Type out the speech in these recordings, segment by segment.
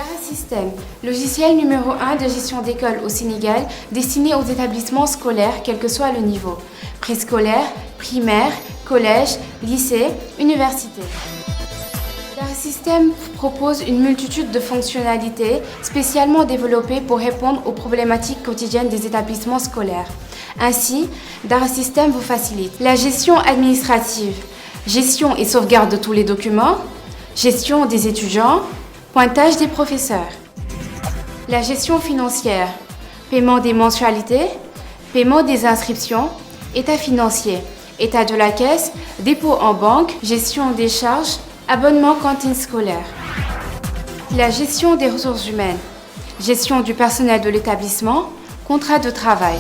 Dara System, logiciel numéro 1 de gestion d'école au Sénégal, destiné aux établissements scolaires, quel que soit le niveau. Préscolaire, primaire, collège, lycée, université. Dara System propose une multitude de fonctionnalités spécialement développées pour répondre aux problématiques quotidiennes des établissements scolaires. Ainsi, Dara System vous facilite la gestion administrative, gestion et sauvegarde de tous les documents, gestion des étudiants, pointage des professeurs. La gestion financière, paiement des mensualités, paiement des inscriptions, état financier, état de la caisse, dépôt en banque, gestion des charges, abonnement cantine scolaire. La gestion des ressources humaines, gestion du personnel de l'établissement, contrat de travail.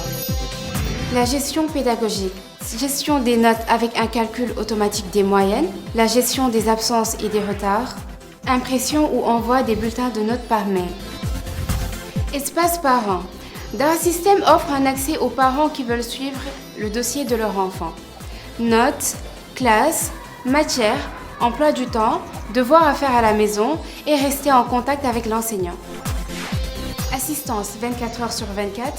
La gestion pédagogique, gestion des notes avec un calcul automatique des moyennes, la gestion des absences et des retards, impression ou envoi des bulletins de notes par mail. Espace parents. Dara System offre un accès aux parents qui veulent suivre le dossier de leur enfant. Notes, classes, matières, emploi du temps, devoirs à faire à la maison et rester en contact avec l'enseignant. Assistance 24 heures sur 24,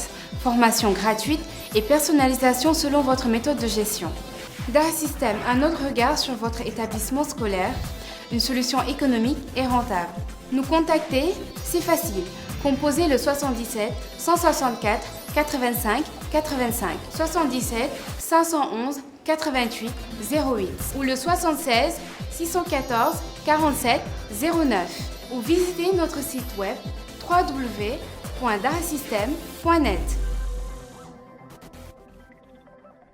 formation gratuite et personnalisation selon votre méthode de gestion. Dara System, un autre regard sur votre établissement scolaire, une solution économique et rentable. Nous contacter, c'est facile. Composez le 77 164 85 85 77 511 88 08 ou le 76 614 47 09 ou visitez notre site web www.darasystem.net.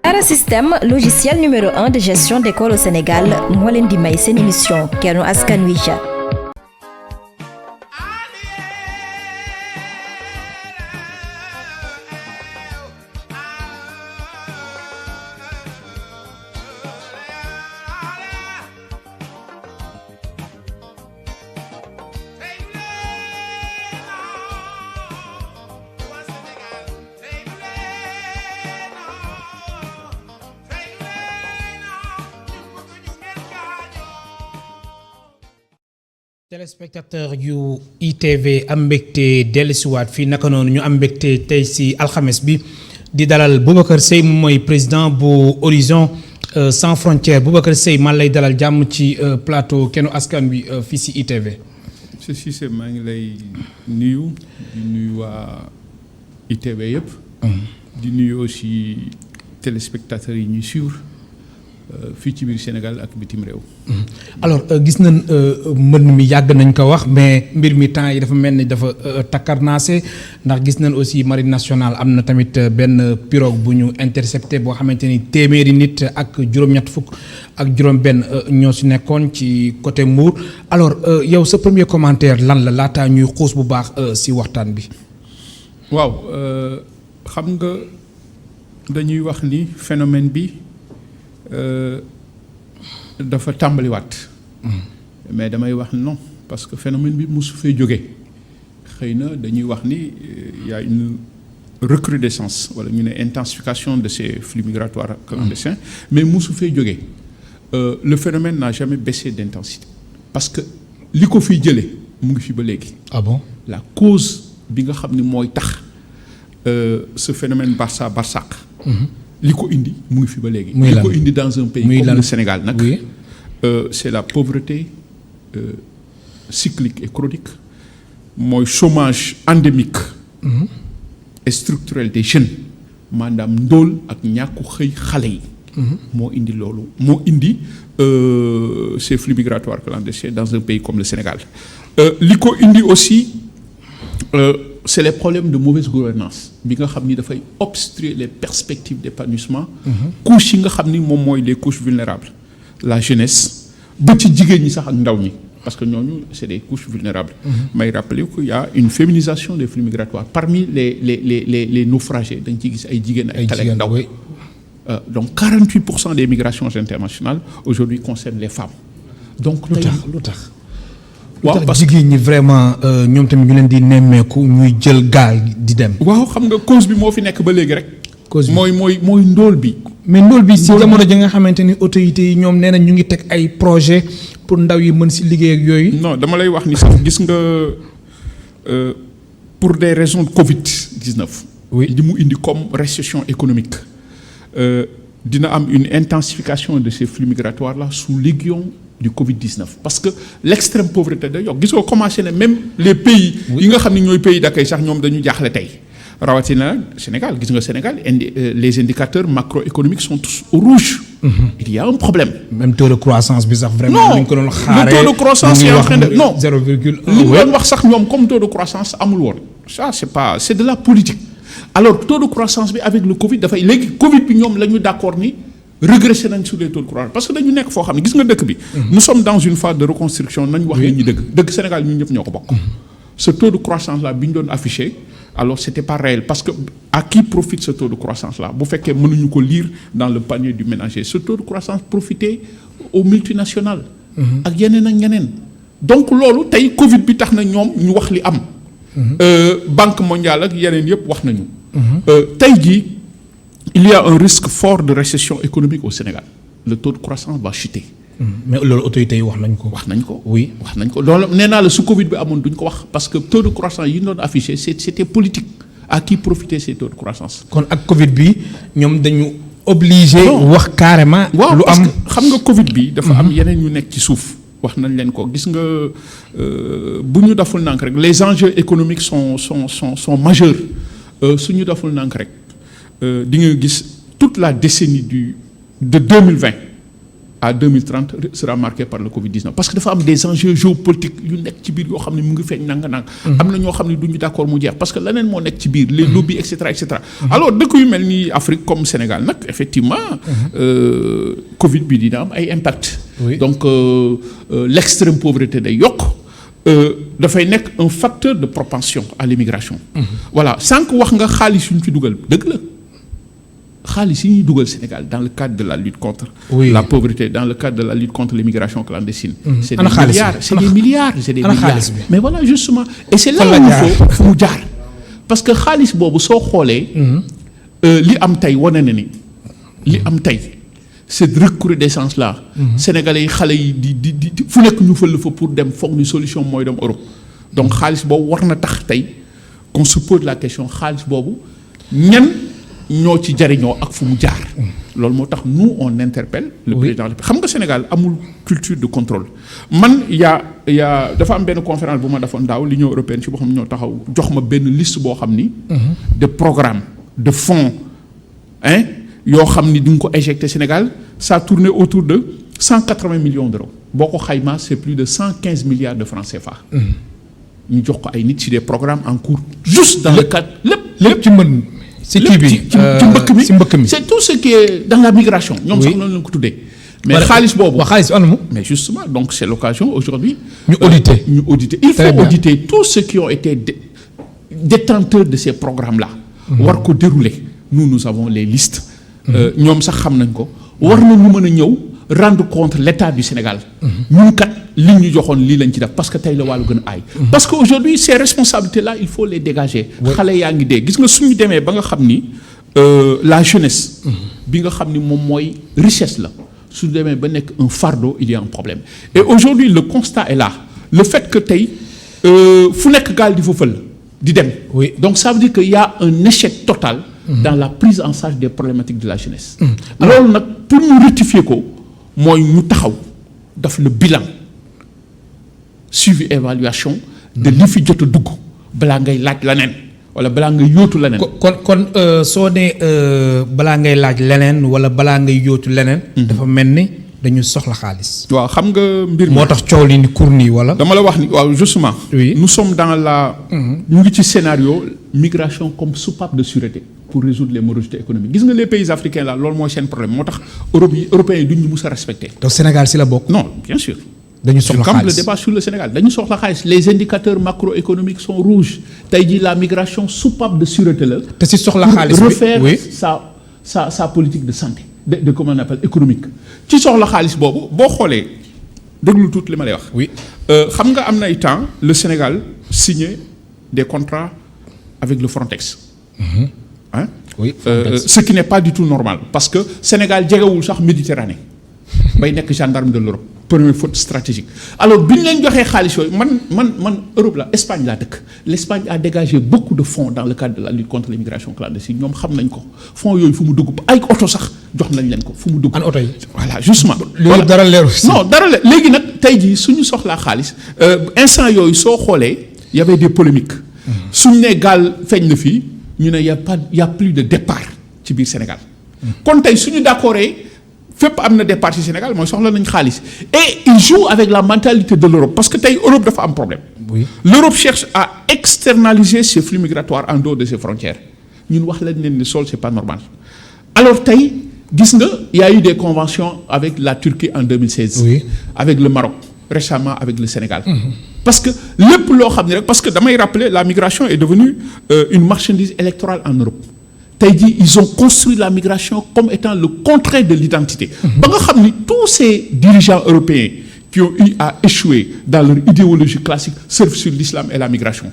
Dara System, logiciel numéro 1 de gestion d'école au Sénégal, moo leen di may seen émission Kennu Askan Wi. téléspectateur yu ITV am mbégte dellusiwaat fii naka noonu ñu am mbégte tey si alxames bi di dalal Boubacar Seye mooy président bu Horizon sans frontières Boubacar Seye man lay dalal jàmm ci plateau Kennu Askan Wi fii si ITV. monsieur Cissé maa ngi lay nuyu di nuyu waa ITV yëpp. di nuyu aussi téléspectateurs yi ñuy suivre. fii ci biir Sénégal ak bitim réew. alors gis nañ mbënn mi yàgg nañ ko wax mais mbir mi temps yi dafa mel ni dafa takkarnaase ndax gis nañ aussi marine nationale am na tamit benn pirogue bu ñu intercepté boo xamante ni téeméeri nit ak juróom-ñett fukk ak juróom-benn ñoo si nekkoon ci côté Mbour alors yow sa premier commentaire lan la laataa ñuy xuus bu baax si waxtaan bi. waaw xam nga dañuy wax ni phénomène bi. dafa tàmbaliwaat. mais damay wax non parce que phénomène bi mosu fee jóge xëy na dañuy wax ni y a une recrudescence wala ñu ne intensification de ces flux migratoires clandestins mais mosu fee jóge le phénomène n'a jamais baissé d'intensité parce que li ko fiy jëlee mu ngi fi ba léegi. ah bon la cause bi nga xam ni mooy tax ce phénomène Barça Barsaq. li ko indi mu ngi fi ba léegi. li ko indi dans un pays comme le Sénégal nag. oui. C'est la pauvreté cyclique et chronique mooy chômage endémique. et structurel des jeunes maanaam ndóol ak ñàkku xëy xale yi. moo indi loolu moo indi ces flux migratoires clandestins dans un pays comme le Sénégal. li ko indi aussi. C'est les problèmes de mauvaise gouvernance bi nga xam ni dafay obstruer les perspectives d'épanouissement. couches yi nga xam ni moom mooy les couches vulnérables la jeunesse ba ci jigéen ñi sax ak ndaw ñi parce que ñooñu c'est des couches vulnérables. may rappeler qu'il y a une féminisation des flux migratoires parmi les naufragés dañ ciy gis ay jigéen ay xale ak ndaw. Donc 48% des migrations internationales aujourd'hui concernent les femmes. donc lu tax waaw parce que jigéen ñi vraiment ñoom tamit ñu leen di nemmeeku ñuy jël gaal di dem. waaw xam nga cause bi moo fi nekk ba léegi rek. cause bi mooy ndóol bi. mais ndóol bi si jamono ji nga xamante ni autorités yi ñoom nee na ñu ngi teg ay projet pour ndaw yi mën si liggéey ak yooyu. non dama lay wax ni sax gis nga pour des raisons de Covid-19. Oui. li mu indi comme récession économique dina am une intensification de ces flux migratoires là sous l'aiguillon du Covid-19 parce que l'extrême pauvreté da yokk gis nga commencé na même les pays yi nga xam ne ñooy pays d'accueil sax ñoom dañu jaaxle tey rawatina Sénégal gis nga Sénégal les indicateurs macroéconomiques sont tous au rouge. Il y a un problème. même taux de croissance bi sax vraiment. non ñu ko doon le xaaree taux de croissance est en train de non 0,1. li ñu doon wax sax ñoom comme taux de croissance amul woon ça c'est de la politique. alors taux de croissance bi avec le Covid dafay léegi Covid bi ñoom la ñu d'accord ni régressé nañ sur les taux de croissance parce que dañu nekk foo xam ne gis nga dëkk bi. nous sommes dans une phase de reconstruction nañ wax ñu dëgg Sénégal ñun ñëpp ñoo ko bokk. ce taux de croissance là bi ñu doon affiché alors c'était pas réel parce que à qui profite ce taux de croissance là bu fekkee mënuñu ko lire dans le panier du ménager ce taux de croissance profitait aux multinationales. ak yeneen ak ñeneen. donc loolu tey Covid bi tax na ñoom ñu wax li am. Banque mondiale ak yeneen yëpp wax nañu. tey jii il y a un risque fort de récession économique au Sénégal le taux de croissance va chuter. mais loolu autorités yi wax nañ ko. wax nañ ko oui wax nañ ko loolu nee naa la su Covid bi amoon duñ ko wax parce que taux de croissance yi ñu doon affiché c'était politique à qui profitaient ces taux de croissance. kon ak Covid bi ñoom dañu obligé. wax carrément. waaw lu parce am que xam nga Covid bi. dafa am yeneen ñu nekk ci suuf. wax nañ leen ko gis nga bu ñu deful nànk rek les enjeux économiques sont majeurs su ñu deful nànk rek di nga gis toute la décennie de 2020 à 2030 sera marquée par le Covid-19 parce que dafa am des enjeux géopolitiques yu nekk ci biir yoo xam ne mu ngi feeñ nang-nang. am na ñoo xam ne du ñu d'accord mu jeex parce que leneen moo nekk ci biir les lobbies et cetera et cetera. alors dëkk yu mel ni Afrique comme Sénégal nag effectivement Covid bi dina am ay impact. Oui. donc l'extrême pauvreté day yokk dafay nekk un facteur de propension à l'immigration. voilà sànq wax nga xaalis yu ñu ci dugal dëgg la. xaalis yi ñuy dugal Sénégal dans le cadre de la lutte contre la pauvreté dans le cadre de la lutte contre l'immigration clandestine c'est des milliards mais voilà justement et c'est là où il faut fu mu jaar parce que xaalis boobu soo xoolee li am tey wane na ni li am tey cette recrudescence là sénégalais yi xale yi di fu nekk ñu fël fa pour dem foog ni solution mooy dem Europe donc xaalis boobu war na tax tey qu'on se pose la question xaalis boobu ñan ñoo ci jariñoo ak fu mu jaar loolu moo tax nous on interpelle le président xam nga Sénégal amul culture de contrôle man y a dafa am benn conférence bu ma defoon daaw l'Union européenne ci boo xam ne ñoo taxaw jox ma benn liste boo xam ni de programmes de fonds yoo xam ni duñ ko éjecté Sénégal ça tournait autour de 180 millions d'euros boo ko xaymaa c'est plus de 115 milliards de francs CFA ñu jox ko ay nit ci des programmes en cours juste dans le cadre lépp ci mën ci kii bi ci mbëkk mi c'est tout ce qui est dans la migration ñoom sax noonu lañ ko tuddee mais xaalis boobu xaalis anamu mais justement donc c'est l'occasion aujourd'hui ñu auditer il faut auditer tous ceux qui ont été détenteurs de ces programmes là war ko dérouler nous avons les listes ñoom sax xam nañ ko war nañu mën a ñëw rendre compte l'État du Sénégal ñun kat li ñu joxoon lii lañ ci def parce que tey la wàllu gën a aay parce que aujourd'hui ces responsabilités là il faut les dégager xale yaa ngi dee gis nga suñu demee ba nga xam ni la jeunesse bi nga xam ni moom mooy richesse la su demee ba nekk un fardeau il y a un problème et aujourd'hui le constat est là le fait que tey fu nekk gaal di fa fël di dem donc ça veut dire que y a un échec total dans la prise en charge des problématiques de la jeunesse loolu nag pour ñu rectifier ko mooy ñu taxaw daf le bilan suivi évaluation de li fi jot a dugg balaa ngay laaj leneen wala balaa ngay yóotu leneen. kon soo nee balaa ngay laaj leneen wala balaa ngay yóotu leneen. dafa mel ni dañu soxla xaalis. waaw xam nga mbir mi moo tax coow li ni kur nii wala. dama la wax ni waaw justement. oui nous sommes dans la. ñu ngi ci scénario migration comme soupape de sûreté pour résoudre les morosités économiques gis nga les pays africains là loolu mooy seen problème moo tax européens yi duñ ñu mus a respecter. donc Sénégal si la bokk. non bien sûr. dañu soxla xaalis le débat sur le Sénégal dañu soxla xaalis les indicateurs macroéconomiques sont rouges tey jii la migration soupape de sûreté la. te si soxla xaalis bi refaire sa politique de santé de comment on appelle économique ci soxla xaalis boobu boo xoolee déglu tuuti li ma lay wax. oui xam nga am na ay temps le Sénégal signé des contrats avec le Frontex. Hein? Oui, ce qui n'est pas du tout normal parce que Sénégal jegewul sax Méditerranée bay nekk gendarme de l'Europe première faute stratégique. Alors bi ñu leen joxee xaalis yooyu man Europe la Espagne laa dëkk l'Espagne a dégagé beaucoup de fonds dans le cadre de la lutte contre l'immigration clandestine ñoom xam nañ ko fonds yooyu fu mu dugg ay oto sax jox nañ leen ko fu mu dugg. an oto yi. voilà justement. loolu dara leeru si. non dara leer léegi nag tey jii suñu soxlaa xaalis instant yooyu soo xoolee y avait des polémiques. suñu nee gaal feeñ na fii ñu ne y a plus de départ ci biir Sénégal. kon tey suñu d'accordee fépp am na départ ci Sénégal mooy soxla nañ xaalis et il joue avec la mentalité de l'Europe parce que tey Europe dafa am problème. Oui. L'Europe cherche à externaliser ses flux migratoires en dehors de ses frontières ñun wax lañ leen ni sol c'est pas normal alors tey gis nga il y a eu des conventions avec la Turquie en 2016. Oui. Avec le Maroc récemment avec le Sénégal. Parce que lépp loo xam ne rek parce que damay rappeler la migration est devenue une marchandise électorale en Europe. tey jii ils ont construit la migration comme étant le contraire de l'identité. ba nga xam ni tous ces dirigeants européens qui ont eu à échouer dans leur idéologie classique surfent sur l'islam et la migration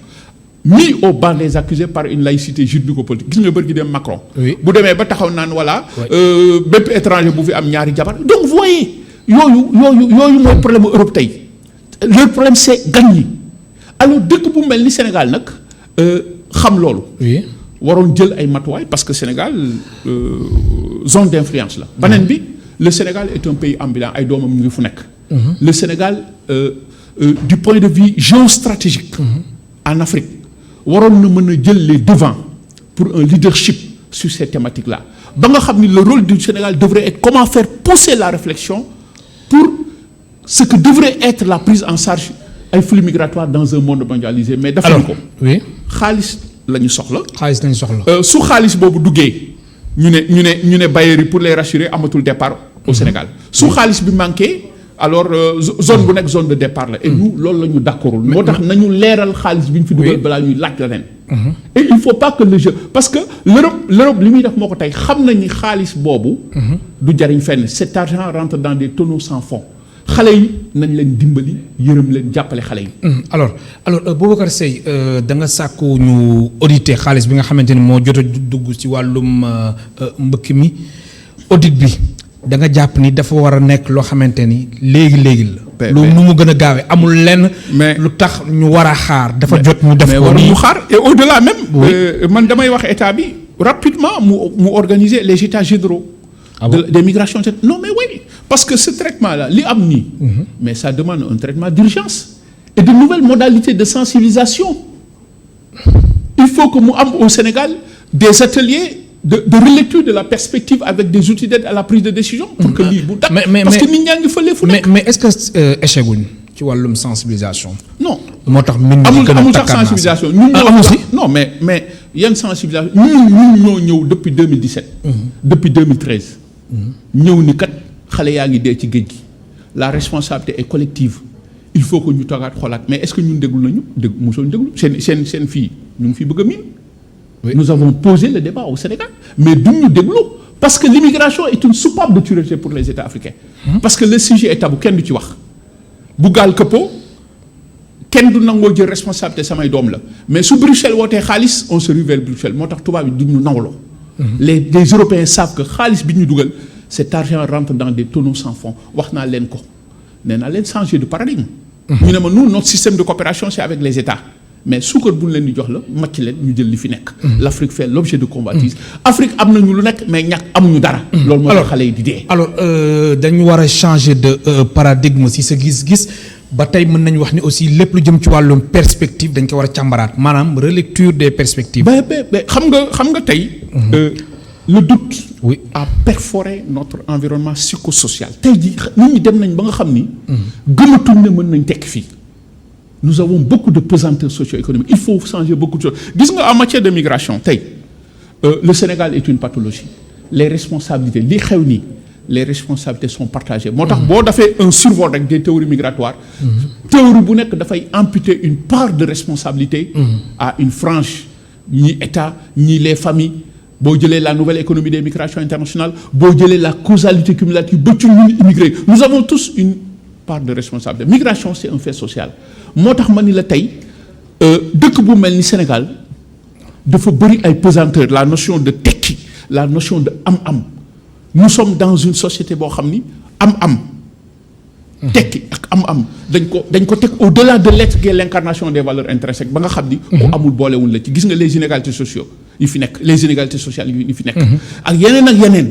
mis au banc des accusés par une laïcité juridico-politique gis nga bërgi dem Macron. Oui. bu demee ba taxaw naan voilà. bépp étranger bu fi am ñaari jabar donc vous voyez yooyu mooy problème Europe tey leur problème c'est gan ñi alors dëkk bu mel ni Sénégal nag xam loolu. Oui. waroon jël ay matuwaay parce que Sénégal zone d'influence la. beneen bi le Sénégal est un pays ambulant ay doomam ñu ngi fu nekk. le Sénégal du point de vue géostratégique. en Afrique waroon na mën a jël les devants pour un leadership sur ces thématiques là ba nga xam ni le rôle du Sénégal devrait être comment faire pousser la réflexion pour ce que devrait être la prise en charge ay flux migratoires dans un monde mondialisé mais dafa ko oui. xaalis la ñu soxla. xaalis lañu soxla. su xaalis boobu duggee ñu ne bailleurs yi pour les rassurer amatul départ au Sénégal su xaalis bi manqué alors zone bu nekk zone de départ la. et nous loolu la ñu d'accordul. moo tax nañu leeral xaalis bi ñu fi dugal balaa ñuy laaj la leen. et il faut pas que le jeu parce que l'Europe li muy def moo ko tey xam nañ ni xaalis boobu. du jariñ fenn cet argent rentre dans des tonneaux sans fond. xale yi nañ leen dimbali yërëm leen jàppale xale yi. alors Boubacar Seye da nga sàkku ñu auditer xaalis bi nga xamante ni moo jot a dugg ci wàllum mbëkk mi audit bi da nga jàpp ni dafa war a nekk loo xamante ni léegi la. lu nu mu gën a gaawee amul lenn. mais lu tax ñu war a xaar. dafa jot ñu def ko nii mais waruñu xaar et au-delà même. man damay wax état bi rapidement mu organiser les états généraux. Ah bon? Des migrations non mais oui parce que ce traitement là li am nii. mais ça demande un traitement d'urgence et de nouvelles modalités de sensibilisation. Il faut que mu am au Sénégal des ateliers de relecture de la perspective avec des outils d'aide à la prise de décision. pour que lii bu tax parce que nit ñaa ngi fële fu nekk. mais est-ce que échec wuñ ci wàllum sensibilisation. non moo tax min amul sax sensibilisation ñun ñoo wax non mais yan sensibilisation ñun ñoo ñëw depuis 2017. depuis 2013. ñëw ni kat xale yaa ngi dee ci géej gi la responsabilité est collective il faut que ñu toogaat xoolaat mais est-ce que ñun déglu nañu mosoon déglu seen fii ñu ngi fi bëgg a miin. nous avons posé le débat au Sénégal mais duñ ñu déglu parce que l'immigration est une soupape de tuerté pour les États africains. parce que le sujet est tabou kenn du ci wax bu gaal këppoo kenn du nangoo jël responsabilité samay doom la mais su Bruxelles wootee xaalis on se rue vers Bruxelles moo tax tubaab yi duñ ñu nawloo. les Européens savent que xaalis bi ñu dugal cet argent rentre dans des tonneaux sans fond wax naa leen ko nee naa leen changer de paradigme. ñu ne ma nous notre système de coopération c'est avec les États mais suukar bu ñu leen di jox la màcc leen ñu jël li fi nekk. l'Afrique fait l'objet de convoitises. Afrique am nañu lu nekk mais ñàkk amuñu dara. loolu moo tax xale yi di dee. alors dañu war a changer de paradigme si sa gis-gis. ba tey mën nañu wax ni aussi lépp lu jëm ci wàllum perspective dañ ko war a càmbaraat maanaam relecture des perspectives. xam nga tey. le doute. oui a perforé notre environnement psychosocial. tey jii nit ñi dem nañ ba nga xam ni. gëmatuñ ne mën nañ tekk fii. nous avons beaucoup de pesanteur socio-économique il faut changer beaucoup de choses gis nga en matière de migration tey le Sénégal est une pathologie les responsabilités li xew nii. les responsabilités sont partagées moo tax boo defee un survol rek des théories migratoires théorie bu nekk dafay amputer une part de responsabilité à une frange ñii État ñii les familles boo jëlee la nouvelle économie des migrations internationales boo jëlee la causalité cumulative ba ci ñun immigré nous avons tous une part de responsabilité migration c'est un fait social moo tax ma ni la tey dëkk bu mel ni Sénégal dafa bëri ay pesanteur la notion de tekki la notion de am-am nous sommes dans une société boo xam ni am-am tekki ak am dañ ko teg au-delà de l'être qui est l'incarnation des valeurs intrinsèques ba nga xam ni ku amul boolewul la ci gis nga les inégalités sociaux yi fi nekk les inégalités sociales yi fi nekk ak yeneen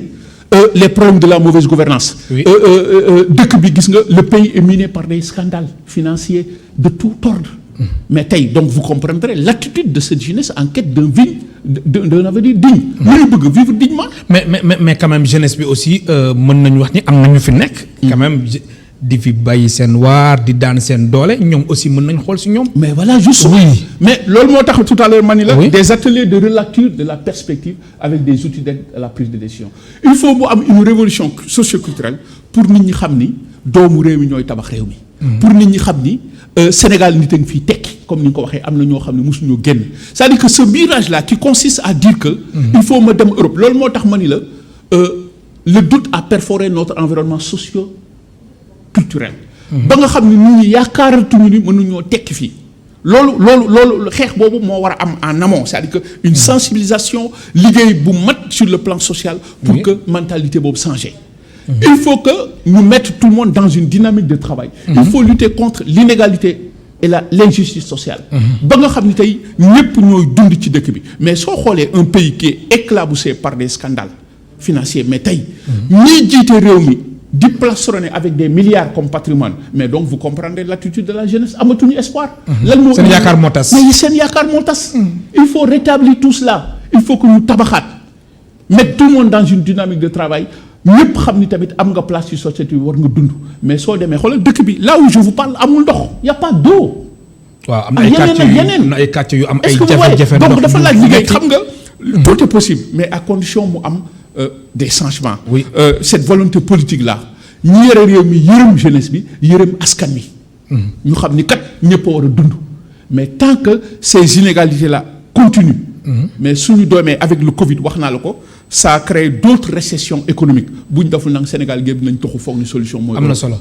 les problèmes de la mauvaise gouvernance dëkk bi gis nga le pays est miné par des scandales financiers de tout ordre mais tey donc vous comprendrez l'attitude de cette jeunesse en quête d'un avenir digne ñu bëgg vivre dignement mais quand même jeunesse bi aussi mën nañu wax ni am nañu fi nekk quand même di fi bàyyi seen waar di daan seen doole ñoom aussi mën nañ xool si ñoom. mais voilà juste oui. mais loolu moo tax tout à l'heure ma ni la des ateliers de relecture de la perspective avec des outils d'aide à la prise de décision il faut mu am une révolution socioculturelle pour nit ñi xam ni doomu réew mi ñooy tabax réew mi pour nit ñi xam ni Sénégal nit a ngi fiy tekki comme ni nga ko waxee am na ñoo xam ne mosuñoo génn c'est-à-dire que ce virage là qui consiste à dire que il faut ma dem Europe loolu moo tax ma ni la le doute a perforé notre environnement socio-culturel ba nga xam ne nit ñi yaakaaratuñu ni mënuñoo tekki fii loolu xeex boobu moo war a am en amont c'est-à-dire que une sensibilisation liggéey bu mat sur le plan social pour que mentalité boobu changer il faut que ñu mettre tout le monde dans une dynamique de travail il faut lutter contre l'inégalité et l'injustice sociale ba nga xam ni tey ñépp ñooy dund ci dëkk bi mais soo xoolee un pays qui est éclaboussé par des scandales financiers mais tey ñiy jiite réew mi di plaçonné avec des milliards comme patrimoine mais donc vous comprendrez l'attitude de la jeunesse amatuñu espoir lan moo seen yaakaar moo tas mais seen yaakaar moo tas il faut rétablir tout cela il faut que ñu tabaxaat mettre tout le monde dans une dynamique de travail ñëpp xam ni tamit am nga place ci société bi war nga dund mais soo demee xoolal dëkk bi là où je vous parle amul ndox y a pas d'eau waaw am na ay quartiers yu am ay jafe-jafe donc dafa laaj liggéey xam nga tout est possible mais à condition mu am des changements cette volonté politique là ñi yore réew mi yërëm jeunesse bi yërëm askan wi ñu xam ni kat ñëpp a war a dund mais tant que ces inégalités là continuent mais suñu doomee avec le Covid wax naa la ko ça a créé d'autres récessions économiques bu ñu deful nag Sénégal gépp nañ toxu foog ni solution mooy am na solo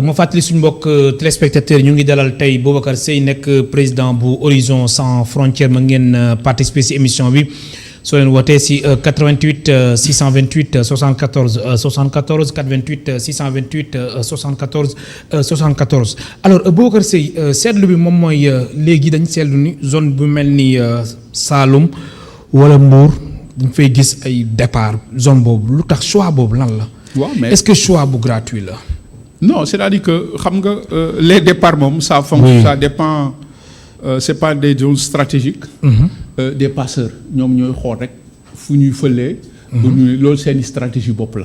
ma fàttali suñu mbokk téléspectateurs ñu ngi dalal tey Boubacar Seye nekk président bu Horizon Sans Frontières ma ngeen participer ci émission bi soo leen wootee ci 88 628 74 74 88 628 74 74 alors Boubacar Seye seetlu bi moom mooy léegi dañ seetlu ni zone bu mel ni Saloum wala Mbour dañ fay gis ay départ zone boobu lu tax choix boobu lan la. waaw mais est-ce que choix bu gratuit la. non c'est-à-dire que xam nga les départs moom ça fonctionne ça dépend c'est pas des zones stratégiques. Des passeurs ñoom ñooy xool rek fu ñuy fëlee. bu ñu loolu seeni stratégie bopp la.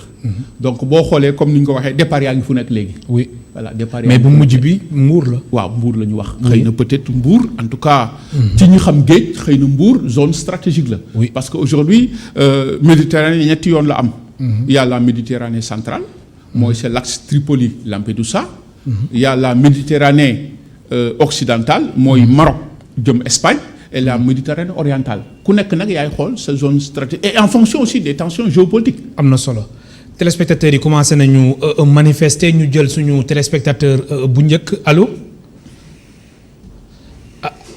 donc boo xoolee comme ni ñu ko waxee départ yaa ngi fu nekk léegi. oui voilà départ yaa mais bu mujj bi Mbour la. waaw Mbour la ñu wax. xëy na peut-être Mbour en tout cas. ci ñu xam géej xëy na Mbour zone stratégique la. oui parce que aujourd'hui Méditerranée ñetti yoon la am. il y a la Méditerranée centrale. mooy c'est l'axe Tripoli Lampedusa. il y a la Méditerranée occidentale mooy Maroc jëm Espagne. et la Méditerranée orientale ku nekk nag yaay xool sa zone stratégique et en fonction aussi des tensions géopolitiques. am na solo téléspectateurs yi commencé nañu manifester ñu jël suñu téléspectateur bu njëkk allo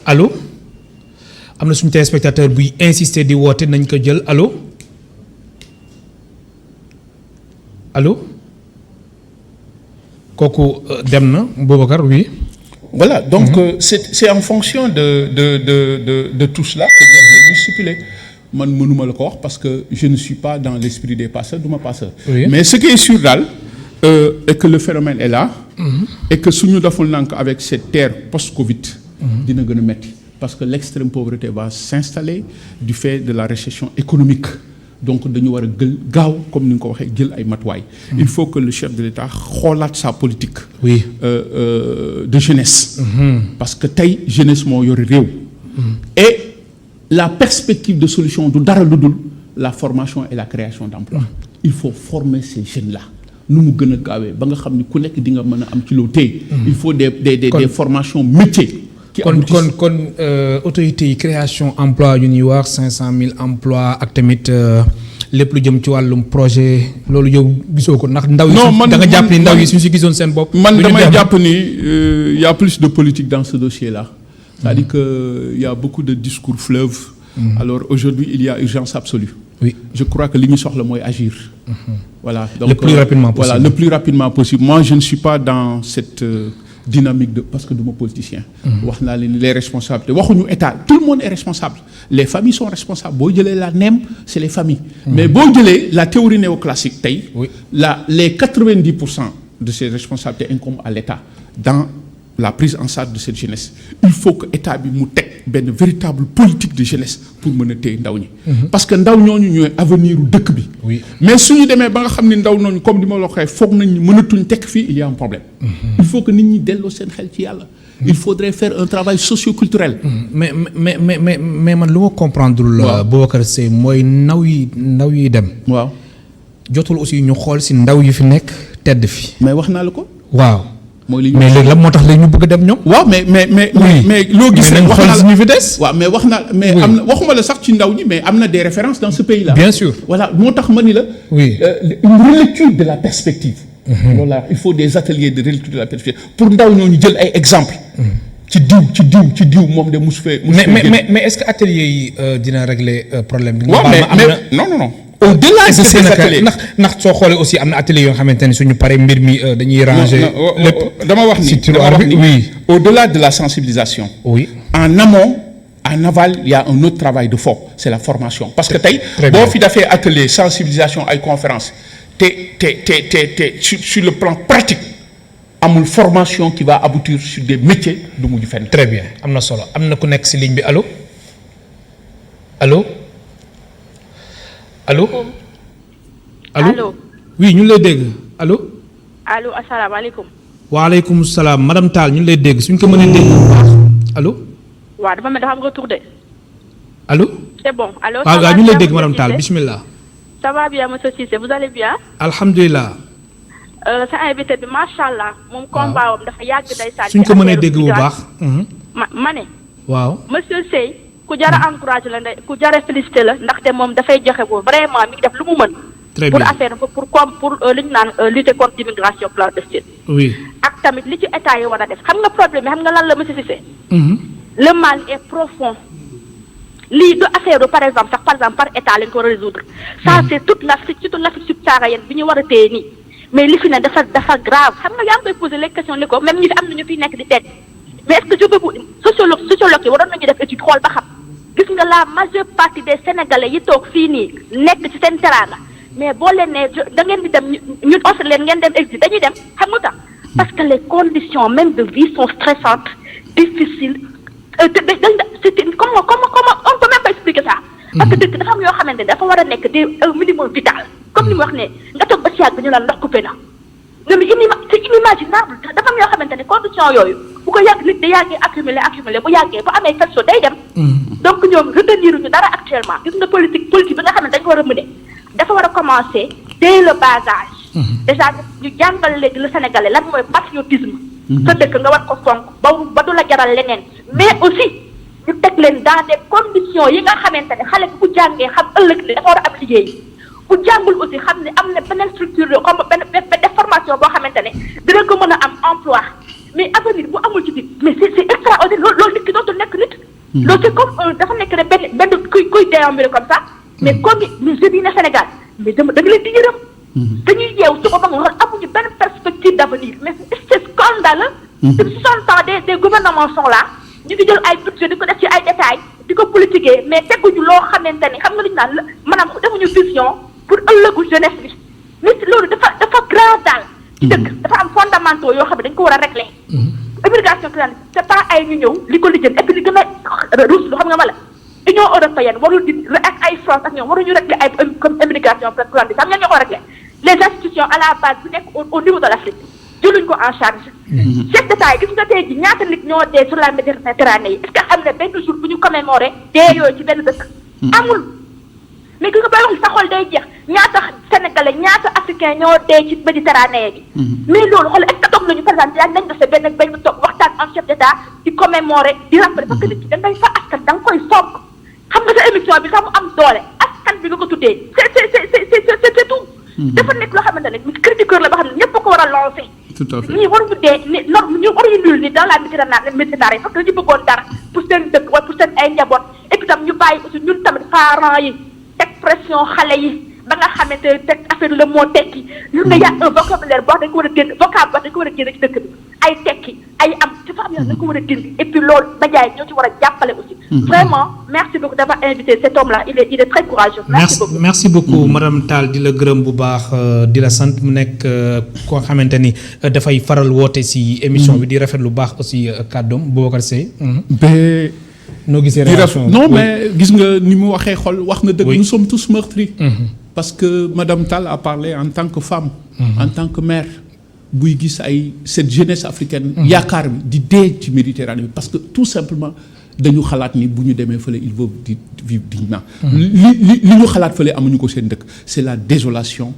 allo am na suñu téléspectateur buy insister di woote nañ ko jël allo allo kooku dem na Boubacar oui. Voilà, donc c'est en fonction de tout cela que je vais stipuler. Man mënuma la ko wax parce que je ne suis pas dans l'esprit des passeurs du ma passeur. Oui. Mais ce qui est sûr daal est que le phénomène est là. Et que suñu deful nank avec cette ère post-Covid. dina gën a metti parce que l'extrême pauvreté va s'installer du fait de la récession économique. donc dañu war a gaaw comme ni nga ko waxee jël ay matuwaay. il faut que le chef de l'État xoolaat sa politique. oui de jeunesse. parce que tey jeunesse moo yore réew. et la perspective de solution du dara lu dul la formation et la création d'emplois. il faut former ces jeunes-là nu mu gën a gaawee ba nga xam ni ku nekk di nga mën a am ci loo téye. il faut des formations métiers. kon autorités yi création emploi yu ñuy wax 500 000 emplois ak tamit lépp lu jëm ci wàllum projet loolu yow gisoo ko ndax ndaw yi. da nga jàpp ni ndaw yi suñu si gisoon seen bopp. man damay jàpp ni y a plus de politique dans ce dossier-là. c'est-à-dire que y a beaucoup de discours fleuves. alors aujourd'hui il y a urgence absolue. Oui. Je crois que li ñu soxla mooy agir. Voilà donc le plus rapidement possible. Voilà, le plus rapidement possible. Moi, je ne suis pas dans cette dynamique de parce que du ma politicien. wax naa leen les responsabilités waxuñu état tout le monde est responsable. Les familles sont responsables boo jëlee la NEM c'est les familles. Mais boo jëlee la théorie néoclassique tey. Oui. Les 90% de ces responsabilités incombent à l'État dans la prise en charge de cette jeunesse. Il faut que état bi mu teg benn véritable politique de jeunesse pour mën a téye ndaw ñi. Parce que ndaw ñooñu ñooy avenir u dëkk bi. Oui. Mais suñu demee ba nga xam ne ndaw ñooñu comme ni ma la waxee foog nañ ni mënatuñ teg fii il y a un problème. Il faut que nit ñi delloo seen xel ci yàlla. Il faudrait faire un travail socio-culturel. mais man lu ma comprendre. waaw Boubacar Seye mooy ndaw yi dem. waaw jotul aussi ñu xool si ndaw yi fi nekk tedd fi. mais wax naa la ko. waaw. mooy li mais léegi lan moo tax léegi ñu bëgg a dem ñoom. waaw mais loo gis rek wax naa la ñu fi des. waaw mais wax naa mais am na waxuma la sax ci ndaw ñi mais am na des références dans ce pays là. Bien sûr. Voilà moo tax ma ni la. Oui. Une relecture de la perspective. loolu la il faut des ateliers de relecture de la perspective pour ndaw ñooñu jël ay exemples. ci diw moom de musu fee. mais est-ce que atelier yi dina régler problème bi. waaw mais non. Au-delà de ces ateliers ndax soo xoolee aussi am na atelier yoo xamante ne suñu paree mbir mi dañuy ranger. lépp dama wax ni oui. Au-delà de la sensibilisation. Oui. En amont. En aval, il y a un autre travail de fond, c'est la formation. Parce que tey boo fi defee atelier sensibilisation ay conférence sur le plan pratique amul formation qui va aboutir sur des métiers du mujj fenn. Très bien am na solo am na ku nekk si ligne bi allo. Oui ñu ngi lay dégg allo. allo asalaamaaleykum. waaleykum salaam madame Tall ñu ngi lay dégg suñ ko mënee dégg bu baax allo. waaw dafa mel dafa am retour de. Allô? C'est bon. Allô? waaw ñu lay dégg madame Tall bismillah. Ça va bien monsieur Cissé, vous allez bien? Alhamdulillah. Sa invité bi machallah moom combat wam dafa yàgg day sànni. suñ ko mënee dégg bu baax. ma ne. waaw. Monsieur Seye ku jara encouragé la ku jara félicité la ndaxte moom dafay joxe bu vraiment mi ngi def lu mu mën. Très pour bien. affaire pour li ñu naan lutter contre l'immigration clandestine. Oui. ak tamit li ci état yi war a def xam nga problème bi xam nga lan la monsieur Cissé. Le mal est profond. lii du affaire par exemple par état lañ ko résoudre. Ça c'est toute l'Afrique subsaharienne bi ñu war a téye nii. mais li fi ne dafa grave xam nga yaa ngi koy poser les questions li ko même ñi fi am na ñu fiy nekk di teg mais est-ce que sociologue yi waroon nañu def étude xool ba xam gis nga la majeure partie des sénégalais yi toog fii nii nekk ci seen teraanga mais boo leen ne da ngeen di dem ñun offre leen ngeen dem exil dañuy dem xam nga tax parce que les conditions même de vie sont stressantes difficiles comment on peut même pas expliquer ça. parce que dëkk dafa am yoo xamante ne dafa war a nekk des minimum vital comme ni mu wax ne nga toog ba si yàgg ñu la ndox coupé na mais c'est inimaginable dafa am yoo xamante ne condition yooyu bu ko yàgg nit da yàggee accumuler bu yàggee bu amee façon day dem. donc ñoom retenir ñu dara actuellement gis nga politique bi nga xam ne dañ ko war a mëne dafa war a commencer dès le bas âge. déjà ñu jàngal léegi le Sénégalais lan mooy patriotisme. sa dëkk nga war ko fonk ba du la jaral leneen mais aussi. ñu teg leen dans des conditions yi nga xamante ne xale bu jàngee xam ëllëg li dafa war a am liggéey bu jàngul aussi xam ne am na beneen structure comme benn formation boo xamante ne dina ko mën a am emploi mais avenir bu amul ci nit mais c'est extraordinaire loolu nit ki dootul nekk nit. loolu c'est comme dafa nekk ne benn kuy déambulé comme ça. mais comme ni jeunes yi ne Sénégal mais da nga leen di yërëm. dañuy yeew suba ba nga xam amuñu benn perspective d'avenir mais c'est scandaleux. depuis 60 ans des gouvernements sont là. ñu ngi jël ay budget di ko def ci ay détails di ko politiquer mais teguñu loo xamante ni xam nga lu ñu naan maanaam defuñu vision pour ëllëgu jeunesse bi mais loolu dafa grave daal. ci dëkk dafa am fondamentaux yoo xam ne dañ ko war a régler. immigration clandestine c'est pas ay ñu ñëw li ko lijjën et puis li gën a ruus lu xam nga ma la Union européenne warul di ak ay France ak ñoom waruñu régler ay comme immigration clandestine xam nga ñoo ko régler les institutions à la base bu nekk au niveau de l'Afrique. jëluñ ko en charge. chef d'État yi gis nga tey ji ñaata nit ñoo dee sur la Méditerranée yi est-ce que am na benn jour bu ñu commémorer dee yooyu ci benn dëkk. amul mais gis nga bay wax sa xol day jeex ñaata sénégalais ñaata africain ñoo dee ci Méditerranée bi. mais loolu xool est-ce que toog nañu par exemple yaa nañ def benn toog waxtaan en chef d'État di commémorer di rappeler parce que nit ki da ngay fa askan da nga koy fonk xam nga sa émission bi sax mu am doole askan bi nga ko tuddee c'est tout. dafa nekk loo xamante ne critiqueur la ba xam ne ñëpp ko war a lancer. tout à fait ñii waruñu dee ñu waruñu nul ni dans la Méditerranée parce que dañu bëggoon dara pour seen dëkk wala pour seen ay njaboot et puis tam ñu bàyyi aussi ñun tamit parents yi teg expression xale yi ba nga xamante ne teg affaire le mot tekki yu nga y'a un vocabulaire boo dañ ko war a génn vocable boo dañ ko war a génn ci dëkk bi ay tekki ay am ci femme yooyu dañ ko war a génn et puis loolu Badiaye ñoo ci war a jàppale aussi vraiment merci beaucoup d'avoir invité cet homme là il est très courageux merci beaucoup madame Tall di la gërëm bu baax di la sant mu nekk koo xamante ni dafay faral woote si émission bi di rafet lu baax aussi kàddoom Boubacar Seye noo gisee réaction non mais gis nga ni mu waxee xol wax na dëgg nous sommes tous meurtris parce que madame Tall a parlé en tant que femme en tant que mère buy gis ay cette jeunesse africaine yaakaar bi di dee ci Méditerranée bi parce que tout simplement dañu xalaat ni bu ñu demee fële il veut di vivre dignement li ñu xalaat fële amuñu ko seen dëkk c'est la désolation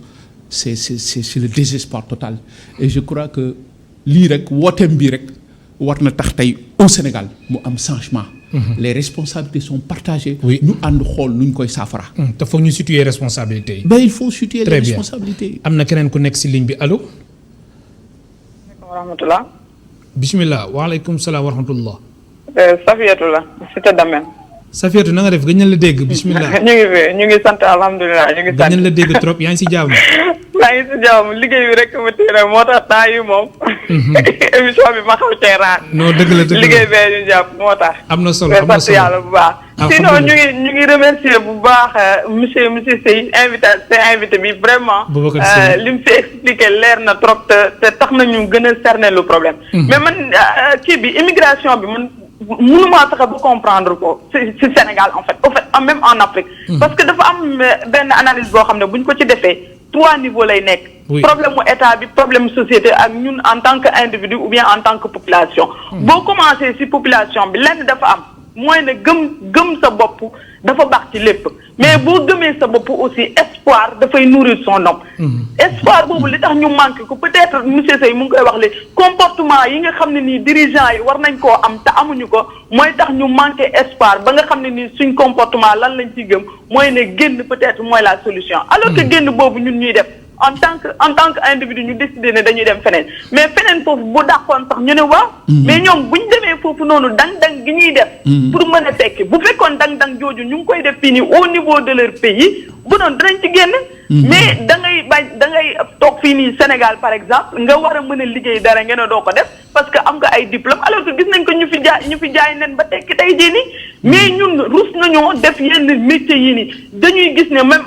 c'est le désespoir total et je crois que lii rek wooteem bi rek war na tax tey au Sénégal mu am changement les responsabilités sont partagées ñu ànd xool nuñ koy saafara te foog ñu situer responsabilités yi il faut situer les responsabilités am na keneen ku nekk si ligne bi allo wa rahmatullah bismillah waaleykum salaam wa rahmatullah Safiatou la Cité Damel Safiatou na nga def gëj nañ la dégg bismillah ñu ngi sant alhamdulilah ñu ngi sant gëj nañ la dégg trop yaa ngi si jàmm maa ngi si jàmm liggéey bi rek ma téere moo tax temps yi moom émission bi ma xaw cee raar non dëgg la liggéey bee ñu jàpp moo tax am na solo sant yàlla bu baax sinon ñu ngi remercier bu baax monsieur Seye invité bi vraiment li mu fi expliqué leer na trop te tax nañu gën a cerner le problème mais man kii bi immigration bi man mënumaa fexe ba comprendre ko ci Sénégal en fait même en Afrique parce que dafa am benn analyse boo xam ne bu ñu ko ci defee 3 niveaux lay nekk problème mu état bi problème société ak ñun en tant que individu ou bien en tant que population boo commencé ci population bi lenn dafa am mooy ne gëm sa bopp dafa baax ci lépp mais boo gëmee sa bopp aussi espoir dafay nourrir son homme espoir boobu li tax ñu manqué ko peut-être monsieur Seye mu ngi koy wax le comportement yi nga xam ne nii dirigeants yi war nañ koo am te amuñu ko mooy tax ñu manqué espoir ba nga xam ne nii suñ comportement lan lañ ci gëm mooy ne génn peut-être mooy la solution alors que génn boobu ñun ñuy def en tant que individu ñu décider ne dañuy dem feneen mais feneen foofu bu dàqoon sax ñu ne waaw mais ñoom bu ñu demee foofu noonu dang-dang gi ñuy def pour mën a tekki bu fekkoon dang-dang jooju ñu ngi koy def fii nii au niveau de leur pays bu doon danañ ci génn mais da ngay toog fii nii Sénégal par exemple nga war a mën a liggéey dara ngeen doo ko def parce que am nga ay diplôme alors que gis nañ ko ñu fi jaay nen ba tekki tey jii nii mais ñun rus nañoo def yenn métiers yi nii dañuy gis ne même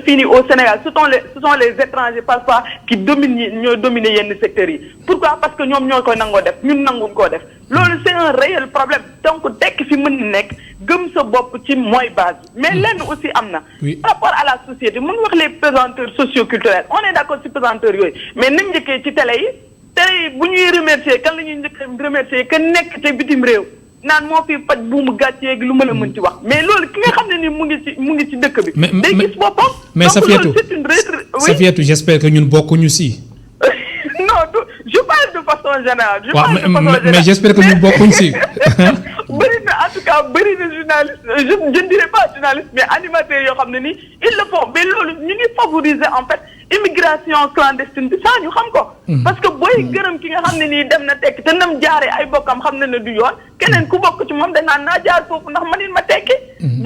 fii nii au Sénégal ce sont les étrangers parfois qui ñooy dominer yenn secteurs yi pourquoi parce que ñoom ñoo koy nangoo def ñun nanguñ koo def loolu c'est un réel problème donc tekki fi mën na nekk gëm sa bopp ci mooy base mais lenn aussi am na par rapport à la société mun wax les pesanteurs socio-culturels on est d'accord ci pesanteurs yooyu mais nañ njëkkee ci télé yi bu ñuy remercier kan la ñuy njëkk remercier que nekk te bitim réew naan moo fi paj buumu gàccee gi lu ma la mën ci wax mais loolu ki nga xam ne ni mu ngi ci dëkk bi day gis boppam mais Safiatou j'espère que ñun bokkuñu si non je parle de façon générale mais j'espère que ñun bokkuñ si bëri na en tout cas bëri na journaliste je ne dirais pas journaliste mais animateurs yoo xam ne nii ils le font mais loolu ñu ngi favoriser en fait immigration clandestine bi saa ñu xam ko parce que booy gërëm ki nga xam ne nii dem na tekki te nam jaaree ay bokkam xam ne du yoon keneen ku bokk ci moom dañ naan naa jaar foofu ndax man it ma tekki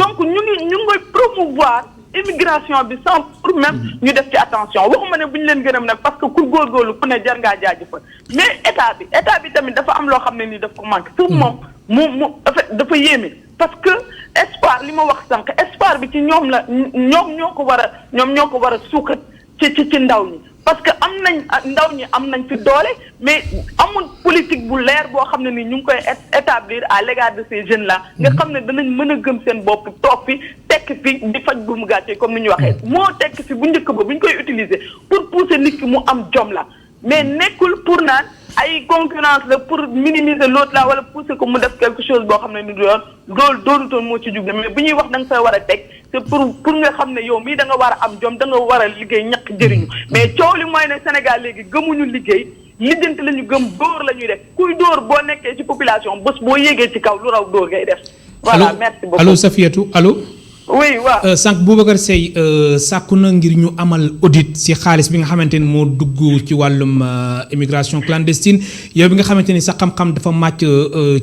donc ñu ngi promouvoir immigration bi sans pour même ñu def ci attention waxuma ne bu ñu leen gërëm nag parce que ku góorgóorlu ku ne jar ngaa jaajëfal mais état bi tamit dafa am loo xam ne nii daf ko manqué pour moom mu en fait dafa yéeme parce que espoir li ma wax sànq espoir bi ci ñoom ñoo ko war a suukat ci ndaw ñi parce que ndaw ñi am nañ fi doole mais amul politique bu leer boo xam ne ni ñu ngi koy établir à l'égard de ces jeunes là nga xam ne danañ mën a gëm seen bopp toog fi tekk fi di faj bu mu gàccee comme ni ñu waxee moo tekk fi bu njëkk ba bu ñu koy utiliser pour pousser nit ki mu am jom la mais nekkul pour naan ay concurrence la pour minimiser l'autre là wala pousser ko mu def quelque chose boo xam ne ni du yoon loolu doonutoon moo ci jug mais bu ñuy wax da nga fay war a teg c'est pour nga xam ne yow mii da nga war a am jom da nga war a liggéey ñaq jëriñu mais coow li mooy ne Sénégal léegi gëmuñu liggéey lijjanti la ñu gëm dóor la ñuy def kuy dóor boo nekkee ci population bés boo yéegee ci kaw lu raw dóor ngay def. voilà merci beaucoup allo Safiatou allo. oui waaw sànq Boubacar Seye sàkku na ngir ñu amal audit ci xaalis bi nga xamante ni moo dugg ci wàllum immigration clandestine yow bi nga xamante ni sa xam-xam dafa màcc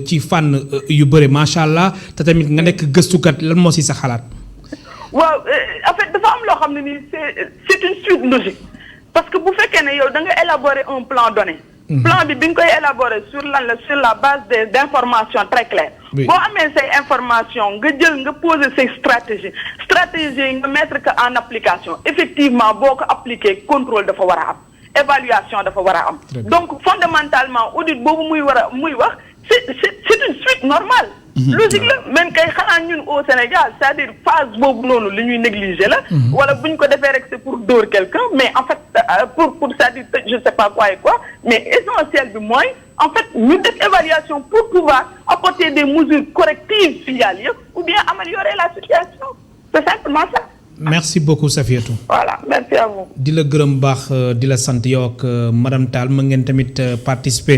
ci fànn yu bëre macha allah te tamit nga nekk gëstukat lan moo ci sa xalaat. waaw en fait dafa am loo xam ne nii c'est une suite logique parce que bu fekkee ne yow da nga élaborer un plan donné. plan bi nga koy élaborer sur la base d'informations très claires. boo amee say information nga jël nga poser say stratégie yi nga mettre que en application effectivement boo ko appliquer contrôle dafa war a am évaluation dafa war a am. donc fondamentalement audit boobu muy wax c'est une suite normale. logique la même kay xanaa ñun au Sénégal c'est-à-dire phase boobu noonu li ñuy négliger la. wala bu ñu ko defee rek c'est pour dóor quelqu'un mais en fait pour c'est-à-dire je sais pas quoi et quoi mais essentiel bi mooy en fait ñu def évaluation pour pouvoir apporter des mesures correctives filiales yëpp ou bien améliorer la situation c'est simplement ça. merci beaucoup Safiatou. voilà merci à vous. di la gërëm baax di la sant yow ak madame Tall mën ngeen tamit participer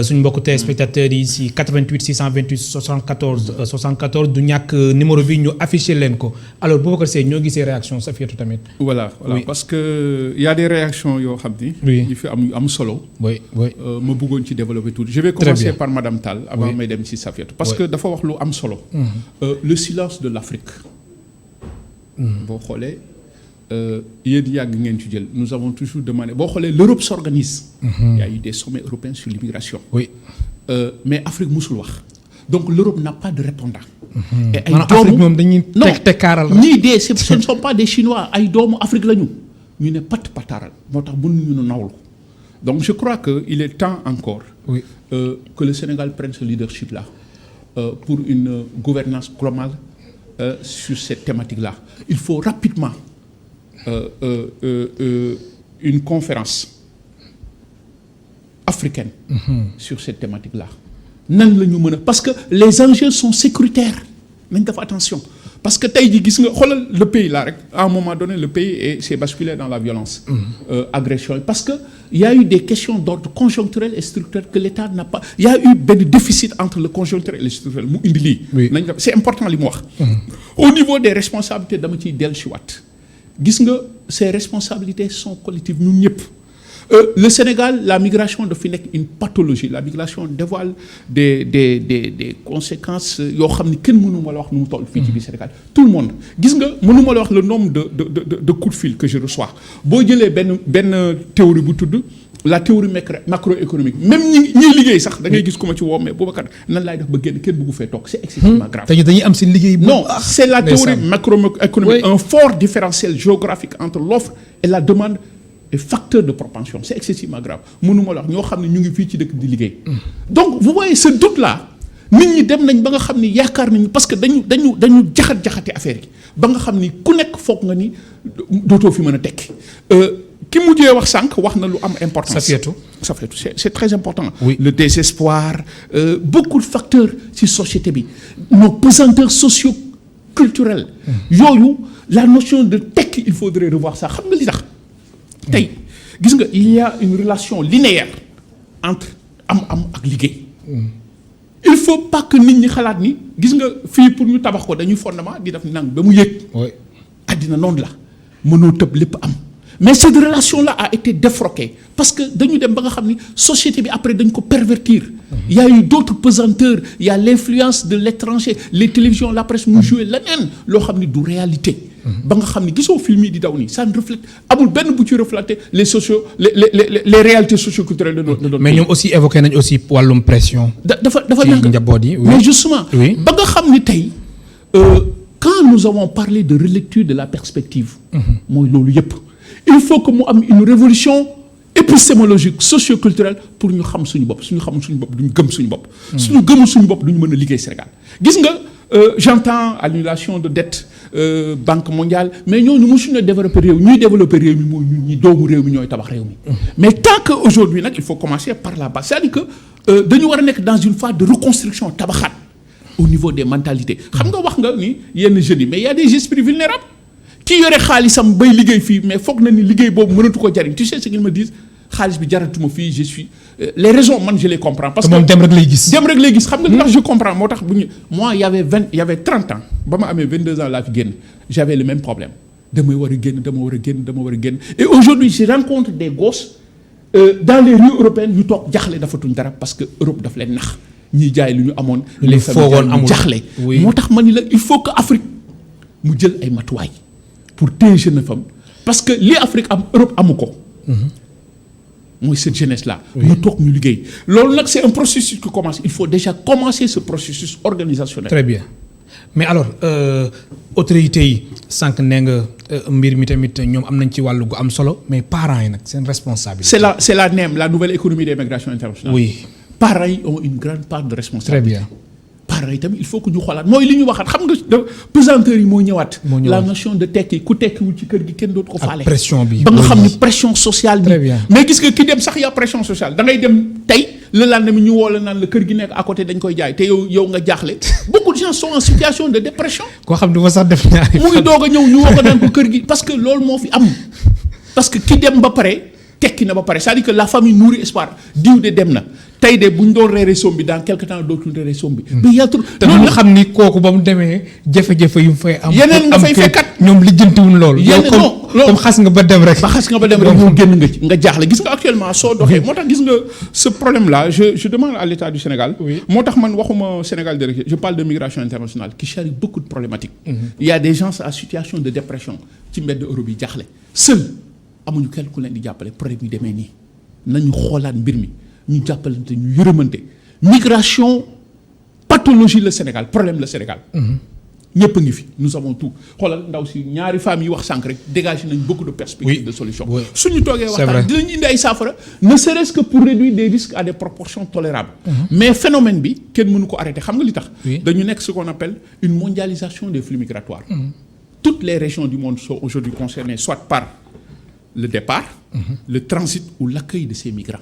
suñu mbokku téléspectateurs yi si 88 628 74 74 du ñàkk numéro bi ñu affiché leen ko alors Boubacar Seye ñoo gisee réaction Safiatou tamit. voilà parce que y a des réactions yoo xam ni. yi fi am solo. oui. ma bëggoon ci développer tout. je vais commencer par madame Tall. avant may dem ci Safiatou. parce que dafa wax lu am solo. le silence de l'Afrique. boo xoolee yéen yàgg ngeen ci jël nous avons toujours demandé boo xoolee l'Europe s'organise. il y a eu des sommets européens sur l'immigration. mais Afrique musul wax donc l'Europe n'a pas de répondant. et ay doomu Afrique moom dañuy tekkaaral ñii dee ce ne sont pas des Chinois ay doomu Afrique la ñu ne pataaral moo tax mënuñu ñu nawlu donc je crois que il est temps encore. que le Sénégal prenne ce leadership là pour une gouvernance globale. Sur cette thématique-là. Il faut rapidement une conférence africaine sur cette thématique-là. Nan la ñu mën a parce que les enjeux sont sécuritaires nañ def attention parce que tey jii gis nga xoolal le pays là rek à un moment donné le pays s'est basculé dans la violence. Agression parce que il y a eu des questions d'ordre conjoncturel et structurel que l'État n'a pas il y a eu benn déficit entre le conjoncturel et le structurel mu indi lii. nañ def c'est important li mu wax. au niveau des responsabilités dama ciy dellu si waat gis nga ces responsabilités sont collectives ñun ñëpp. Le Sénégal la migration dafa nekk une pathologie la migration dévoile des conséquences yoo xam ni kenn mënu ma la wax nu mu toll fii ci biir Sénégal tout le monde gis nga mënu ma la wax le nombre de coups de fil que je reçois boo jëlee benn théorie bu tudd la théorie macroéconomique même ñiy liggéey sax da ngay gis ku ma ci woo mais Boubacar nan laay def ba génn kenn bëggu fee toog c'est excessivement grave. te dañuy am seen liggéey. non c'est la théorie macroéconomique un fort différentiel géographique entre l'offre et la demande. Facteur de propension c'est excessivement grave mënuma la wax ñoo xam ne ñu ngi fii ci dëkk di liggéey. donc vous voyez ce doute là nit ñi dem nañ ba nga xam ni yaakaar nañu parce que dañu jaxate affaire yi ba nga xam ni ku nekk foog nga ni dootoo fi mën a tekki ki mujjee wax sànq wax na lu am importance. Safiatou c'est très important. le désespoir beaucoup de facteurs ci société bi nos pesanteurs socio-culturelles. yooyu la notion de tekki il faudrait revoir ça xam nga li tax. tey gis nga il y a une relation linéaire entre am ak liggéey. il faut pas que nit ñi xalaat ni gis nga fii pour ñu tabax ko dañuy fondement di def nang ba mu yéeg. àddina noonu la mënoo tëb lépp am mais cette relation là a été défroquée parce que dañu dem ba nga xam ni société bi après dañ ko pervertir. il y a eu d'autres pesanteurs il y a l'influence de l'étranger les télévisions la presse mu joué leneen loo xam ni du réalité. ba nga xam ni gisoo film yi di daw nii ça ne reflète amul benn bu ci refléter les réalités socioculturelles de notre mais ñoom aussi évoqué nañ aussi wàllum pression. dafa ci njaboot yi mais justement ba nga xam ni tey quand nous avons parlé de relecture de la perspective. mooy loolu yëpp il faut que mu am une révolution épistémologique socioculturelle pour ñu xam suñu bopp suñu xamul suñu bopp duñu gëm suñu bopp. suñu gëmul suñu bopp duñu mën a liggéey Sénégal gis nga j'entends annulation de dette Banque mondiale mais ñooñu mosuñu développer réew ñuy développer réew mi mooy ñi doomu réew mi ñooy tabax réew mi. mais tant que aujourd'hui nag il faut commencer par la base c'est-à-dire que dañu war a nekk dans une phase de reconstruction tabaxaat au niveau des mentalités. xam nga wax nga ni yenn jeunes yi mais il y a des esprits vulnérables ki yore xaalisam bay liggéey fii mais foog na ni liggéey boobu mënatu ko jariñ tu sais ce qu'ils me disent xaalis bi jaratuma fii je suis les raisons man je les comprends. parce que moom dem rek lay gis. xam nga ndax je comprends moo tax bu ñu moi il y avait 30 ans ba ma amee 22 ans laa fi génn j'avais le même problème damay war a génn et aujourd'hui je rencontre des gosses dans les rues européennes ñu toog jaxle dafatuñ dara parce que Europe daf leen nax ñiy jaay lu ñu amoon. li foogoon amul jaxle moo tax ma ni la il faut que Afrique mu jël ay matuwaay pour téye jeune femme parce que li Afrique am Europe amu ko. mooy cette jeunesse là. ñu toog ñu liggéey loolu nag c'est un processus qui commence il faut déjà commencer ce processus organisationnel. très bien mais alors autorités yi sànq nee nga mbir mi tamit ñoom am nañ ci wàllu gu am solo mais parents yi nag seen responsabilité. c'est la NEM la nouvelle économie des migrations internationales. oui parents yi ont une grande part de responsabilité. très bien. parents yi tamit il faut que ñu xoolaat mooy li ñu waxaat xam nga pesanteur yi moo ñëwaat. la notion de tekki ku tekkiwul ci kër gi kenn dootu ko faale. ak pression bi ba nga xam ni pression sociale bi. très bien mais gis nga ki dem sax y a pression sociale da ngay dem tey le lendemain ñu woo la naan la kër gi nekk à côté dañ koy jaay te yow nga jaaxle beaucoup de gens sont en situation de dépression. koo xam ne dafa sax def ñaari mu ngi doog a ñëw ñu woo ko naan ko kër gi parce que loolu moo fi am parce que ki dem ba pare tekki na ba pare c'est-à-dire que la famille nourrit espoir diw de dem na. tey de bu ñu doon reere soom bi dans quelque temps dootul reere soom bi. mais yàlla te ñu xam ni kooku ba mu demee jafe-jafe yu mu fay am. yeneen nga fay fekkat ñoom lijjantiwuñ loolu. yeneen non comme xas nga ba dem rek. ba xas nga ba dem rek moo génn nga ci nga jaaxle gis nga actuellement soo doxee moo tax gis nga ce problème là je demande à l'État du Sénégal. moo tax man waxuma Sénégal de je parle de migration internationale qui charrie beaucoup de problématiques. Il y a des gens en situation de dépression ci mbedd Europe yi jaaxle seul amuñu kenn ku leen di jàppale problème yi demee nii nañu xoolaat mbir mi. ñu jàppalante ñu yërëmante migration pathologie le Sénégal problème le Sénégal. ñëpp a ngi fi nous avons tout xoolal ndaw si ñaari femmes yi wax sànq rek dégagé nañ beaucoup de perspectives de solution. suñu toogee waxtaan dinañ indi ay saafara ne serait-ce que pour réduire des risques à des proportions tolérables. mais phénomène bi kenn mënu ko arrêter xam nga li tax. dañu nekk ce qu'on appelle une mondialisation des flux migratoires. toutes les régions du monde sont aujourd'hui concernées soit par le départ. Le transit ou l'accueil de ces migrants.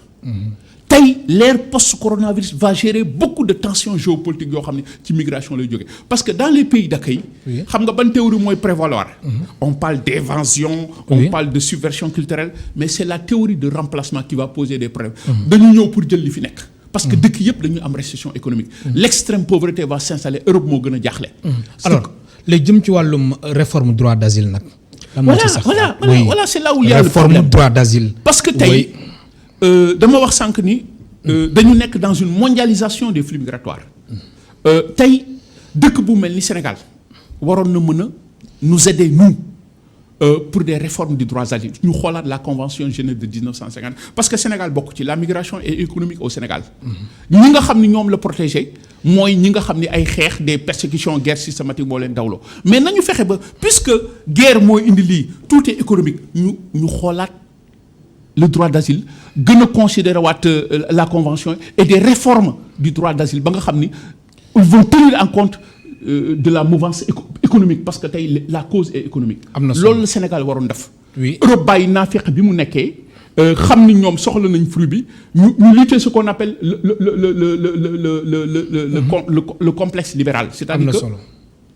tey l'ère post-coronavirus va gérer beaucoup de tensions géopolitiques yoo xam ne ci migration lay jógee parce que dans les pays d'accueil xam nga ban théorie mooy prévaloir. on parle d'évasion on parle de subversion culturelle mais c'est la théorie de remplacement qui va poser des problèmes. dañu ñëw pour jël li fi nekk. parce que dëkk yëpp dañu am récession économique. l'extrême pauvreté va s'installer Europe moo gën a jaaxle. alors lay jëm ci wàllum réforme droit d'asile nag. voilà c'est là où il y a le problème réforme droit d'asile. parce que tey dama wax sànq ni dañu nekk dans une mondialisation des flux migratoires tey dëkk bu mel ni Sénégal waroon na mën a nous aider nous pour des réformes du droit d'asile ñu xoolaat la convention de Genève de 1950 parce que Sénégal bokk ci la migration est économique au Sénégal ñi nga xam ni ñoom la protéger mooy ñi nga xam ni ay xeex des persécutions guerre systématique moo leen dawloo mais nañu fexe ba puisque guerre mooy indi lii tout est économique ñu xoolaat le droit d'asile gën a considérer waat la convention et des réformes du droit d'asile ba nga xam ni ils vont tenir en compte de la mouvance économique parce que tey la cause est économique. loolu la Sénégal waroon def. Europe bàyyi naafeq bi mu nekkee xam ni ñoom soxla nañ fruit bi ñu lutter ce qu'on appelle le complexe libéral. c'est-à-dire que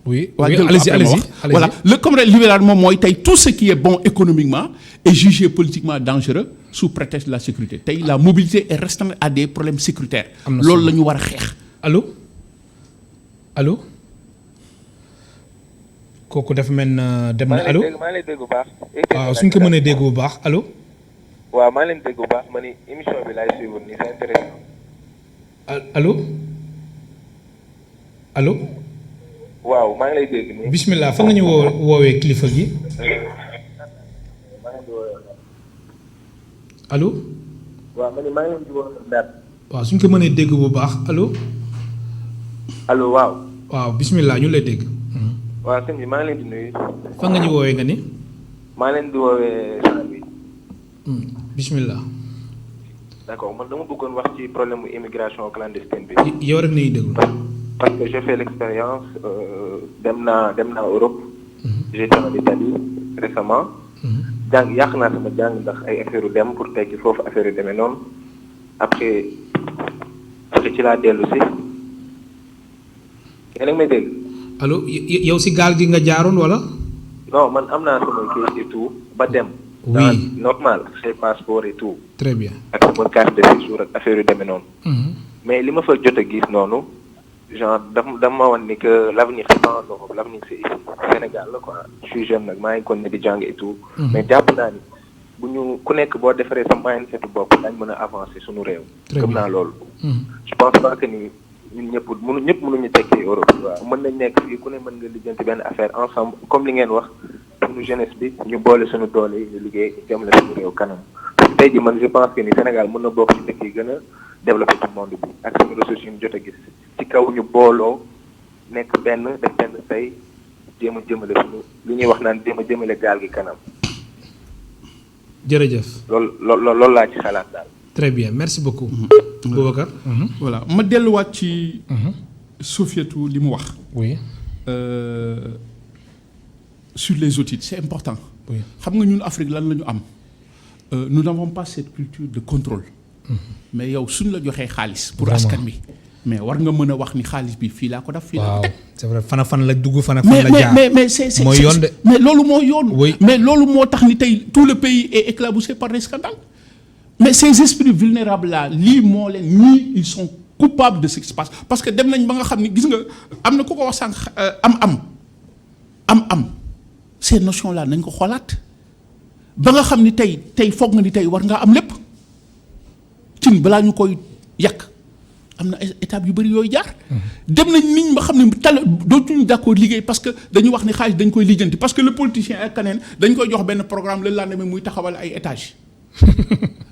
oui allez-y. Voilà le complexe libéral moom mooy tey tout ce qui est bon économiquement est jugé politiquement dangereux sous prétexte de la sécurité tey la mobilité est restreinte à des problèmes sécuritaires. loolu la ñu war a xeex. allo kooku dafa mel na dem na allo maa ngi lay dégg bu baax. waaw suñ ko mënee dégg bu baax allo. waaw maa ngi leen dégg bu baax ma ni émission bi laay suivre nii c'est intéressant. allo. waaw maa ngi lay dégg nii. bismillah fa nga ñu woowee kilifa gi. allo. waaw ma ni maa ngi leen di woowee Ndar. waaw suñ ko mënee dégg bu baax allo. allo waaw. waaw bismillah ñu lay dégg. waaw sëñ bi maa ngi leen di nuyu. fa nga ñu woowee nga ni. maa ngi leen di woowee Saint-Louis. bismillah. d'accord man dama bëggoon wax ci problème mu immigration clandestine bi. yow rek nañu déglu. parce que j'ai fait l'expérience dem naa Europe. j'étais en Italie récemment. yàq naa sama jàng ndax ay affaire dem pour tekki foofu affaire yu demee noonu après ci laa dellu si. yéen a ngi may dégg. allo yow si gaal gi nga jaaroon wala. non man am naa sama kayit et tout ba dem. oui normal say passeport et tout. très bien ak sama carte de séjour ak affaire yu demee noonu. mais li ma fa jot a gis noonu genre dama wan ni que l'avenir c'est pas en Europe l'avenir c'est ici Sénégal la quoi je suis jeune nag maa ngi continuer di jàng et tout. mais jàpp naa ni bu ñu ku nekk boo defaree sa mindset bopp dañ mën a avancer suñu réew. gëm naa loolu. je pense pas que ni ñun ñëpp mënuñu tekki Europe. waaw mën nañ nekk fii ku ne mën nga lijjanti benn affaire ensemble comme li ngeen wax suñu jeunesse bi ñu boole suñu doole yi ñu liggéey jëmale suñu réew kanam. tey jii man je pense que ni Sénégal mën na bokk ci dëkk yi gën a développé ci monde bi ak suñu ressources yi ñu jot a gis ci kaw ñu booloo nekk benn def benn say jéem a jëmale suñu li ñuy wax naan jéem a jëmale gaal gi kanam. jërëjëf. loolu laa ci xalaat daal. très bien merci beaucoup. Boubacar. voilà ma delluwaat ci. Sofiatou li mu wax. oui. Sur les audits c'est important. oui xam nga ñun Afrique lan la ñu am. Nous n'avons pas cette culture de contrôle. mais yow suñ la joxee xaalis. pour askan bi mais war nga mën a wax ni xaalis bi fii laa ko def. fii laa ko teg c'est vrai fan la dugg fan la jaar. mais c'est mooy yoon de. mais loolu moo yoon. oui mais loolu moo tax ni tey tout le pays est éclaboussé par des scandales. mais ces esprits vulnérables là lii moo leen ñii ils sont coupables de ce qui se passe parce que dem nañ ba nga xam ni gis nga am na ku ko wax sànq am ces notions là nañ ko xoolaat ba nga xam ni tey foog nga ni tey war ngaa am lépp cin balaa ñu koy yàq am na étapes yu bëri yooyu jaar. dem nañ nit ñi ba xam ne dootuñu d'accord liggéey parce que dañu wax ni xaalis dañ koy lijjanti parce que le politicien ak keneen dañ koy jox benn programme le lendemain muy taxawal ay étages.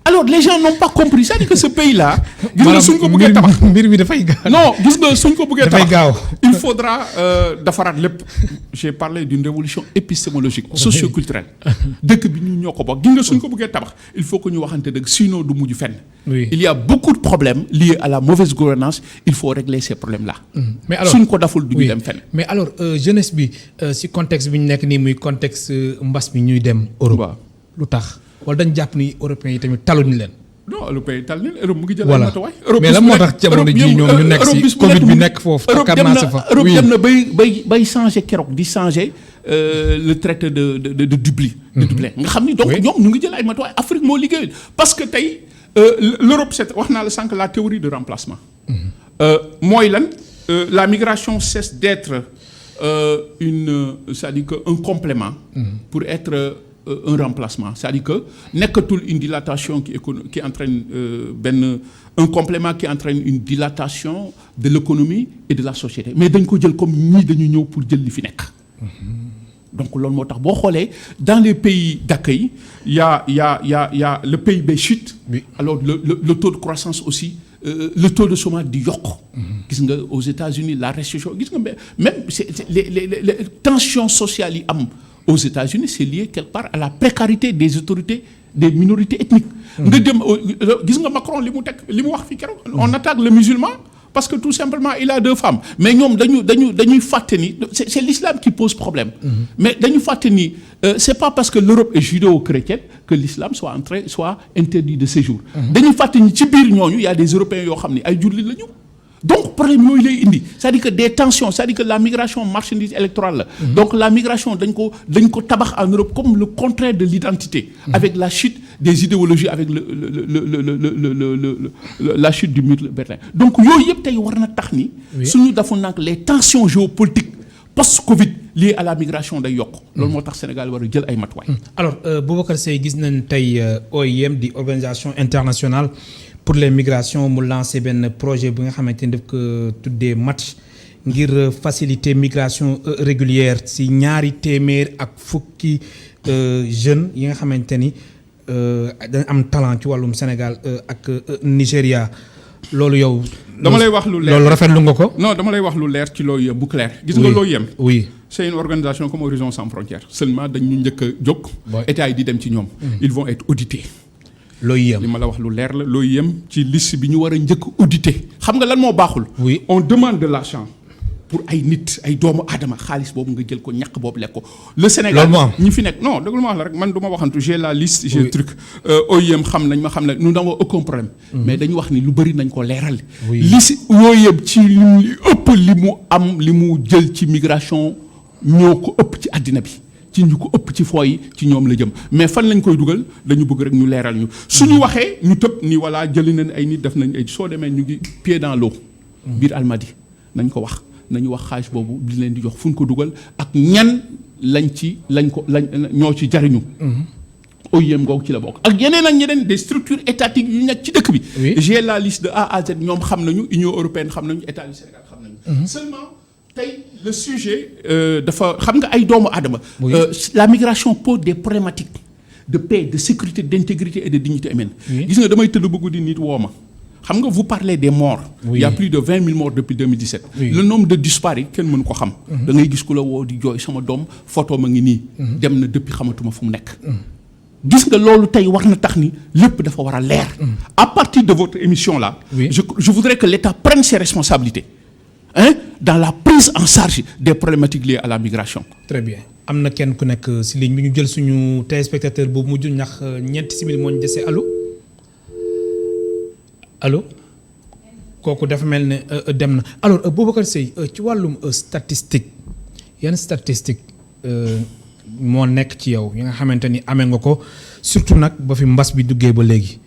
Alors les gens n'ont pas compris c'est-à-dire que ce pays là. gis nga suñ ko bëggee tabax mbir mi dafay gaaw. non gis nga suñ ko bëggee dafay gaaw. il faudra defaraat lépp. j'ai parlé d'une révolution épistémologique socioculturelle. dëkk bi ñu ñoo ko bokk gis nga suñ ko bëggee tabax il faut que ñu waxante dëgg sinon du mujj fenn. oui il y a beaucoup de problèmes liés à la mauvaise gouvernance il faut régler ces problèmes là. mais alors suñ ko daful du ñu dem fenn. mais alors jeunesse bi si contexte bi ñu nekk nii muy contexte mbas mi ñuy dem Europe. waaw lu tax. wala dañ jàpp ni européens yi tamit taluñu leen. non européens yi tal leen Europe mu ngi jël ay voilà matuwaay. mais lan moo tax jamono jii ñoom ñu nekk si Covid bi nekk foofu. Europe dem na bay changer keroog di changer le traité de Dublin. de Dublin nga xam ni donc ñoom ñu ngi jël ay matuwaay Afrique moo liggéeyul parce que tey l'Europe c'est wax naa la sànq la théorie de remplacement. mooy lan la migration cesse d'être c'est-à-dire que un complément. pour être un remplacement c'est-à-dire que nekkatul une dilatation qui entraîne un complément qui entraîne une dilatation de l'économie et de la société mais dañ ko jël comme ñii dañu ñëw pour jël li fi nekk. donc loolu moo tax boo xoolee dans les pays d'accueil y a le PIB chute. Oui. Alors le taux de croissance aussi. Le taux de chômage di yokk. gis nga aux États-Unis la récession gis nga même les tensions sociales yi am. Aux États-Unis c'est lié quelque part à la précarité des autorités des minorités ethniques. nga dem gis nga Macron li mu wax fii keroog. on attaque le musulman parce que tout simplement il a 2 femmes. mais ñoom dañuy fàtte ni c'est l'islam qui pose problème. mais dañu fàtte ni c'est pas parce que l'Europe est judéo-chrétienne que l'islam soit interdit de séjour. dañuy fàtte ni ci biir ñooñu y a des Européens yoo xam ne ay jullit lañu. donc problème yooyu lay indi c'est-à-dire que des tensions c'est-à-dire que la migration marchandise électorale la. donc la migration dañ ko tabax en Europe comme le contraire de l'identité. avec la chute des idéologies avec la chute du mur de Berlin donc yooyu yëpp tey war na tax ni. suñu defoon nag les tensions géopolitiques post-Covid liées à la migration day yokk. loolu moo tax Sénégal war a jël ay matuwaay. alors Boubacar Seye gis nañ tey OIM di organisation internationale. pour les migrations mu lancé benn projet bi nga xamante ni daf ko tuddee match ngir faciliter migration régulière si 250 jeunes yi nga xamante ni dañ am talent ci wàllum Sénégal ak Nigéria loolu yow. dama lay wax lu leer loolu rafetlu nga ko. non dama lay wax lu leer ci looy bu clair. gis nga looy yem. oui c'est une organisation comme Horizon Sans Frontières seulement dañu njëkk a jóg. état yi di dem ci ñoom. ils vont être audités. l'OIM li ma la wax lu leer la l'OIM ci liste bi ñu war a njëkk audité xam nga lan moo baaxul. oui on demande de l'argent pour ay nit ay doomu aadama xaalis boobu nga jël ko ñàkk boobu lekk ko. le Sénégal ñi fi nekk non dëgg lu ma wax la rek man du ma waxantu j'ai la liste j'ai le truc. OIM xam nañ ma xam ne nous n'avons aucun problème. mais dañu wax ni lu bëri nañ ko leeral. liste OIM ci li ëpp li mu am li mu jël ci migration ñoo ko ëpp ci àddina bi. ci ñu ko ëpp ci foo yi ci ñoom la jëm mais fan lañ koy dugal dañu bëgg rek ñu leeral ñu suñu waxee ñu tëb ni voilà jëli nañ ay nit def nañ ay soo demee ñu ngi pied dans l'eau biir Almadies nañ ko wax nañu wax xaalis boobu di leen di jox fu ñu ko dugal ak ñan lañ ñoo ci jariñu OIM googu ci la bokk ak yeneen des structures étatiques yu nekk ci dëkk bi. J'ai la liste de A à Z ñoom xam nañu Union européenne xam nañu état du Sénégal xam nañu. Seulement tey le sujet dafa xam nga ay doomu aadama. La migration pose des problématiques de paix, de sécurité, d'intégrité et de dignité humaine. Gis nga damay tëdd bëgg di nit woo ma. Xam nga vous parlez des morts. Il y a plus de 20 000 morts depuis 2017. Le nombre de disparus kenn mënu ko xam. Da ngay gis ku la woo di jooy sama doom photo ma ngi nii. dem na depuis xamatuma fu mu nekk. Gis nga loolu tey war na tax ni lépp dafa war a leer. À partir de votre émission là. Je voudrais que l'État prenne ses responsabilités. Dans la prise en charge des problématiques liées à la migration. Très bien. am na kenn ku nekk si ligne bi ñu jël suñu téléspectateur boobu mujj ñax ñeenti simili moo ñu dese allo kooku dafa mel ne dem na alors Boubacar Seye ci wàllum statistique yan statistique moo nekk ci yow yi nga xamante ni amee nga ko surtout nag ba fi mbas bi duggee ba léegi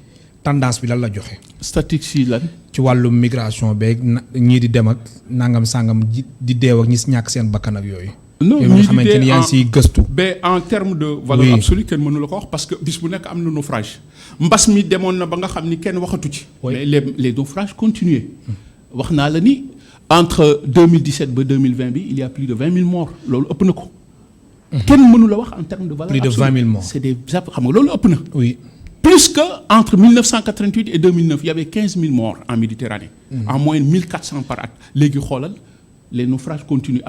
tendance bi lan la joxe. statistique si lan. ci wàllum migration beeg ñii di dem ak nangam sangam di deew ak ñi si ñàkk seen bakkan ak yooyu. non ñi xamante ni yaa ngi siy gëstu. en terme de valeur absolue kenn mënu la ko wax parce que bis bu nekk am na naufrage mbas mi demoon na ba nga xam ni kenn waxatu ci. mais les naufrages continuaient. wax naa la ni entre 2017 ba 2020 bi il y a plus de 20 000 morts loolu ëpp na ko. kenn mënu la wax en terme de valeur absolue. plus de 20 000 morts. c'est des xam nga loolu ëpp na. oui. Plus que entre 1988 et 2009 il y avait 15 000 morts en Méditerranée. En moyenne 1400 par at. léegi xoolal. Les naufrages continuent.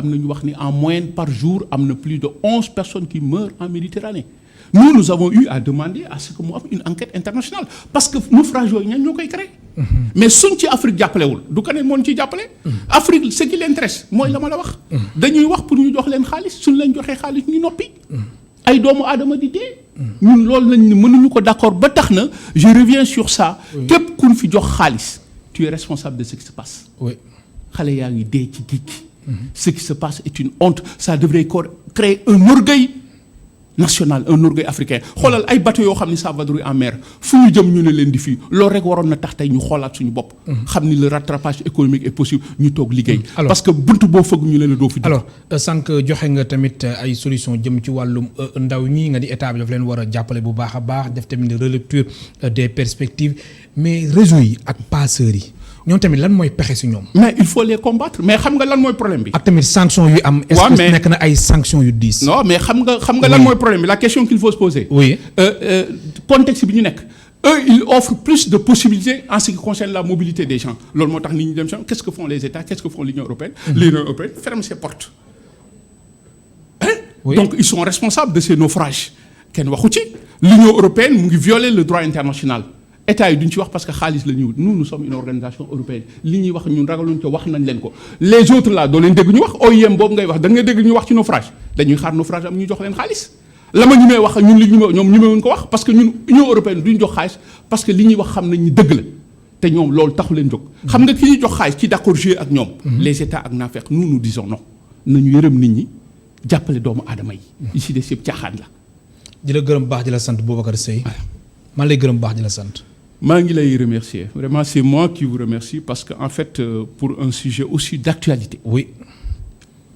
En moyenne par jour, il y a plus de 11 personnes qui meurent en Méditerranée. Nous avons eu à demander à ce que nous fassions une enquête internationale. Parce que les naufrages, nous avons créé. Mais si l'Afrique n'a pas fait, l'Afrique, ce qui l'intéresse, moi, je vais dire. Nous avons pour nous donner des khalis, si nous avons donné des khalis, nous n'avons pas. Ay doomu adama di dee ñun loolu lañ mënuñu ko d'accord ba tax na je reviens sur ça képp ku fi jox xaalis tu es responsable de ce qui se passe. Xale yaa ngi dee ci géej gi. Ce qui se passe est une honte. Ça devrait créer un orgueil national, un orgueil africain. xoolal ay bateau yoo xam ne ça vadrouille en mer fu ñu jëm ñu ne leen di fii loolu rek waroon na tax tey ñu xoolaat suñu bopp. xam ni le rattrapage économique est possible ñu toog liggéey. parce que buntu boo fëgg ñu ne la doo fi. alors sànq joxe nga tamit ay solution jëm ci wàllum ndaw ñi nga di état bi daf leen war a jàppale bu baax a baax def tamit relecture des perspectives mais réseau yi ak passeurs yi. ñoom tamit lan mooy pexe si ñoom. mais il faut les combattre mais xam nga lan mooy problème bi. ak tamit sanctions yu am. est-ce que nekk na ay sanctions yu diis. non mais xam nga lan mooy problème bi la question qu'il faut se poser. oui contexte bi ñu nekk. Eux ils offrent plus de possibilités en ce qui concerne la mobilité des gens loolu moo tax nit ñi dem qu'est-ce que font les États qu'est-ce que font l'Union européenne. L'Union européenne ferme ses portes. Donc ils sont responsables de ces naufrages. kenn waxu ci l'Union européenne mu ngi violer le droit international. État yi duñ ci wax parce que xaalis la ñu nous sommes une organisation européenne li ñuy wax ñun ragaluñ ko wax nañ leen ko les autres là doo leen dégg ñu wax OIM boobu ngay wax da nga dégg ñu wax ci naufrage dañuy xaar naufrage am ñu jox leen xaalis la ma ñu may wax ñun li ñu ñoom ñu mewuñ ko wax parce que ñun Union européenne duñ jox xaalis parce que li ñuy wax xam nañ ni dëgg la te ñoom loolu taxu leen jóg. xam nga ki ñuy jox xaalis ci d'accord jouer ak ñoom. les États ak naafeq nous disons non nañu yërëm nit ñi jàppale doomu aadama yi. ici des yëpp caaxaan la. di la gërëm baax di la sant Boubacar Seye. maa lay gërëm baax di la sant. maa ngi lay remercier vraiment c'est moi qui vous remercie parce que en fait pour un sujet aussi d'actualité. oui.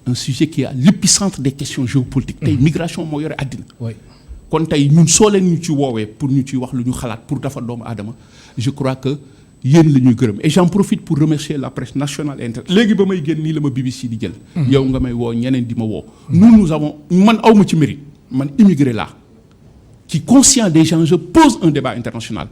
un sujet qui est à l'épicentre des questions géopolitiques. tey migration moo yore àddina. oui kon tey ñun soo leen ñu ci woowee pour ñu ci wax lu ñu xalaat pour defar doomu aadama je crois que yéen la ñuy gërëm et j'en profite pour remercier la presse nationale et internationale. léegi ba may génn nii la ma BBC di jël. yow nga may woo ñeneen di ma woo. nous avons man awma ci mérite man immigré laa qui conscient des enjeux pose un débat international.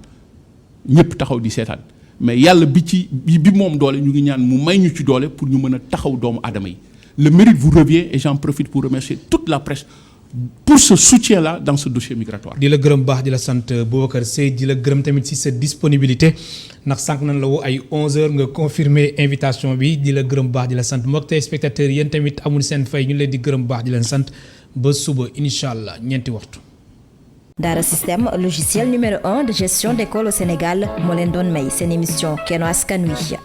ñëpp taxaw di seetaan mais yàlla bi moom doole ñu ngi ñaan mu may ñu ci doole pour ñu mën a taxaw doomu aadama yi le mérite vous revient et j'en profite pour remercier toute la presse pour ce soutien-là dans ce dossier migratoire. di la gërëm baax di la sant Boubacar Seye di la gërëm tamit ci sa disponibilité ndax sànq nañ la woo ay 11h nga confirmer invitation bi di la gërëm baax di la sant mbokk téléspectateurs yéen tamit amul seen fay ñu leen di gërëm baax di leen sant ba suba incha allah ñeenti waxtu. Dara Système logiciel numéro 1 de gestion d'école au Sénégal moo leen doon may seen émission Kenno Askan Wi.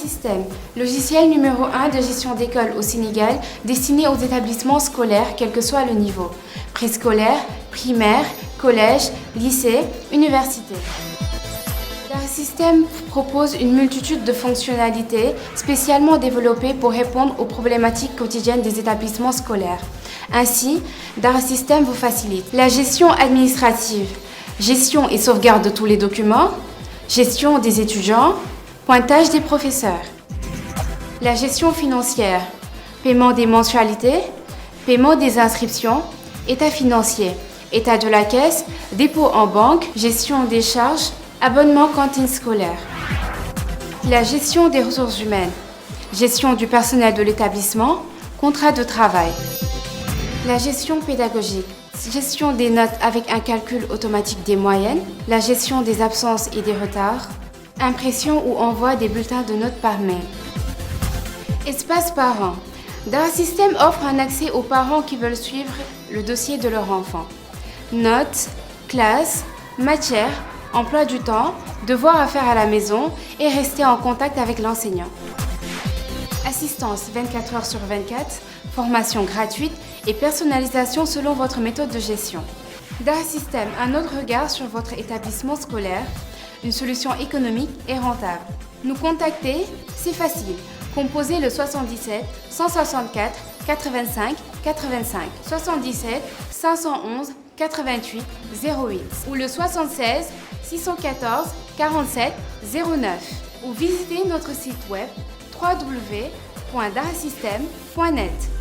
System, logiciel numéro 1 de gestion d'école au Sénégal, destiné aux établissements scolaires, quel que soit le niveau. Préscolaire, primaire, collège, lycée, université. Dara System propose une multitude de fonctionnalités spécialement développées pour répondre aux problématiques quotidiennes des établissements scolaires. Ainsi, Dara System vous facilite la gestion administrative, gestion et sauvegarde de tous les documents, gestion des étudiants, pointage des professeurs. La gestion financière, paiement des mensualités, paiement des inscriptions, état financier, état de la caisse, dépôt en banque, gestion des charges, abonnement cantine scolaire. La gestion des ressources humaines, gestion du personnel de l'établissement, contrat de travail. La gestion pédagogique, gestion des notes avec un calcul automatique des moyennes, la gestion des absences et des retards, impression ou envoi des bulletins de notes par mail. Espace parents. Dara System offre un accès aux parents qui veulent suivre le dossier de leur enfant. Notes, classes, matières, emploi du temps, devoirs à faire à la maison et rester en contact avec l'enseignant. Assistance 24 heures sur 24, formation gratuite et personnalisation selon votre méthode de gestion. Dara System, un autre regard sur votre établissement scolaire, une solution économique et rentable. Nous contacter, c'est facile. Composez le 77 164 85 85 77 511 88 08 ou le 76 614 47 09 ou visitez notre site web www.darasystem.net.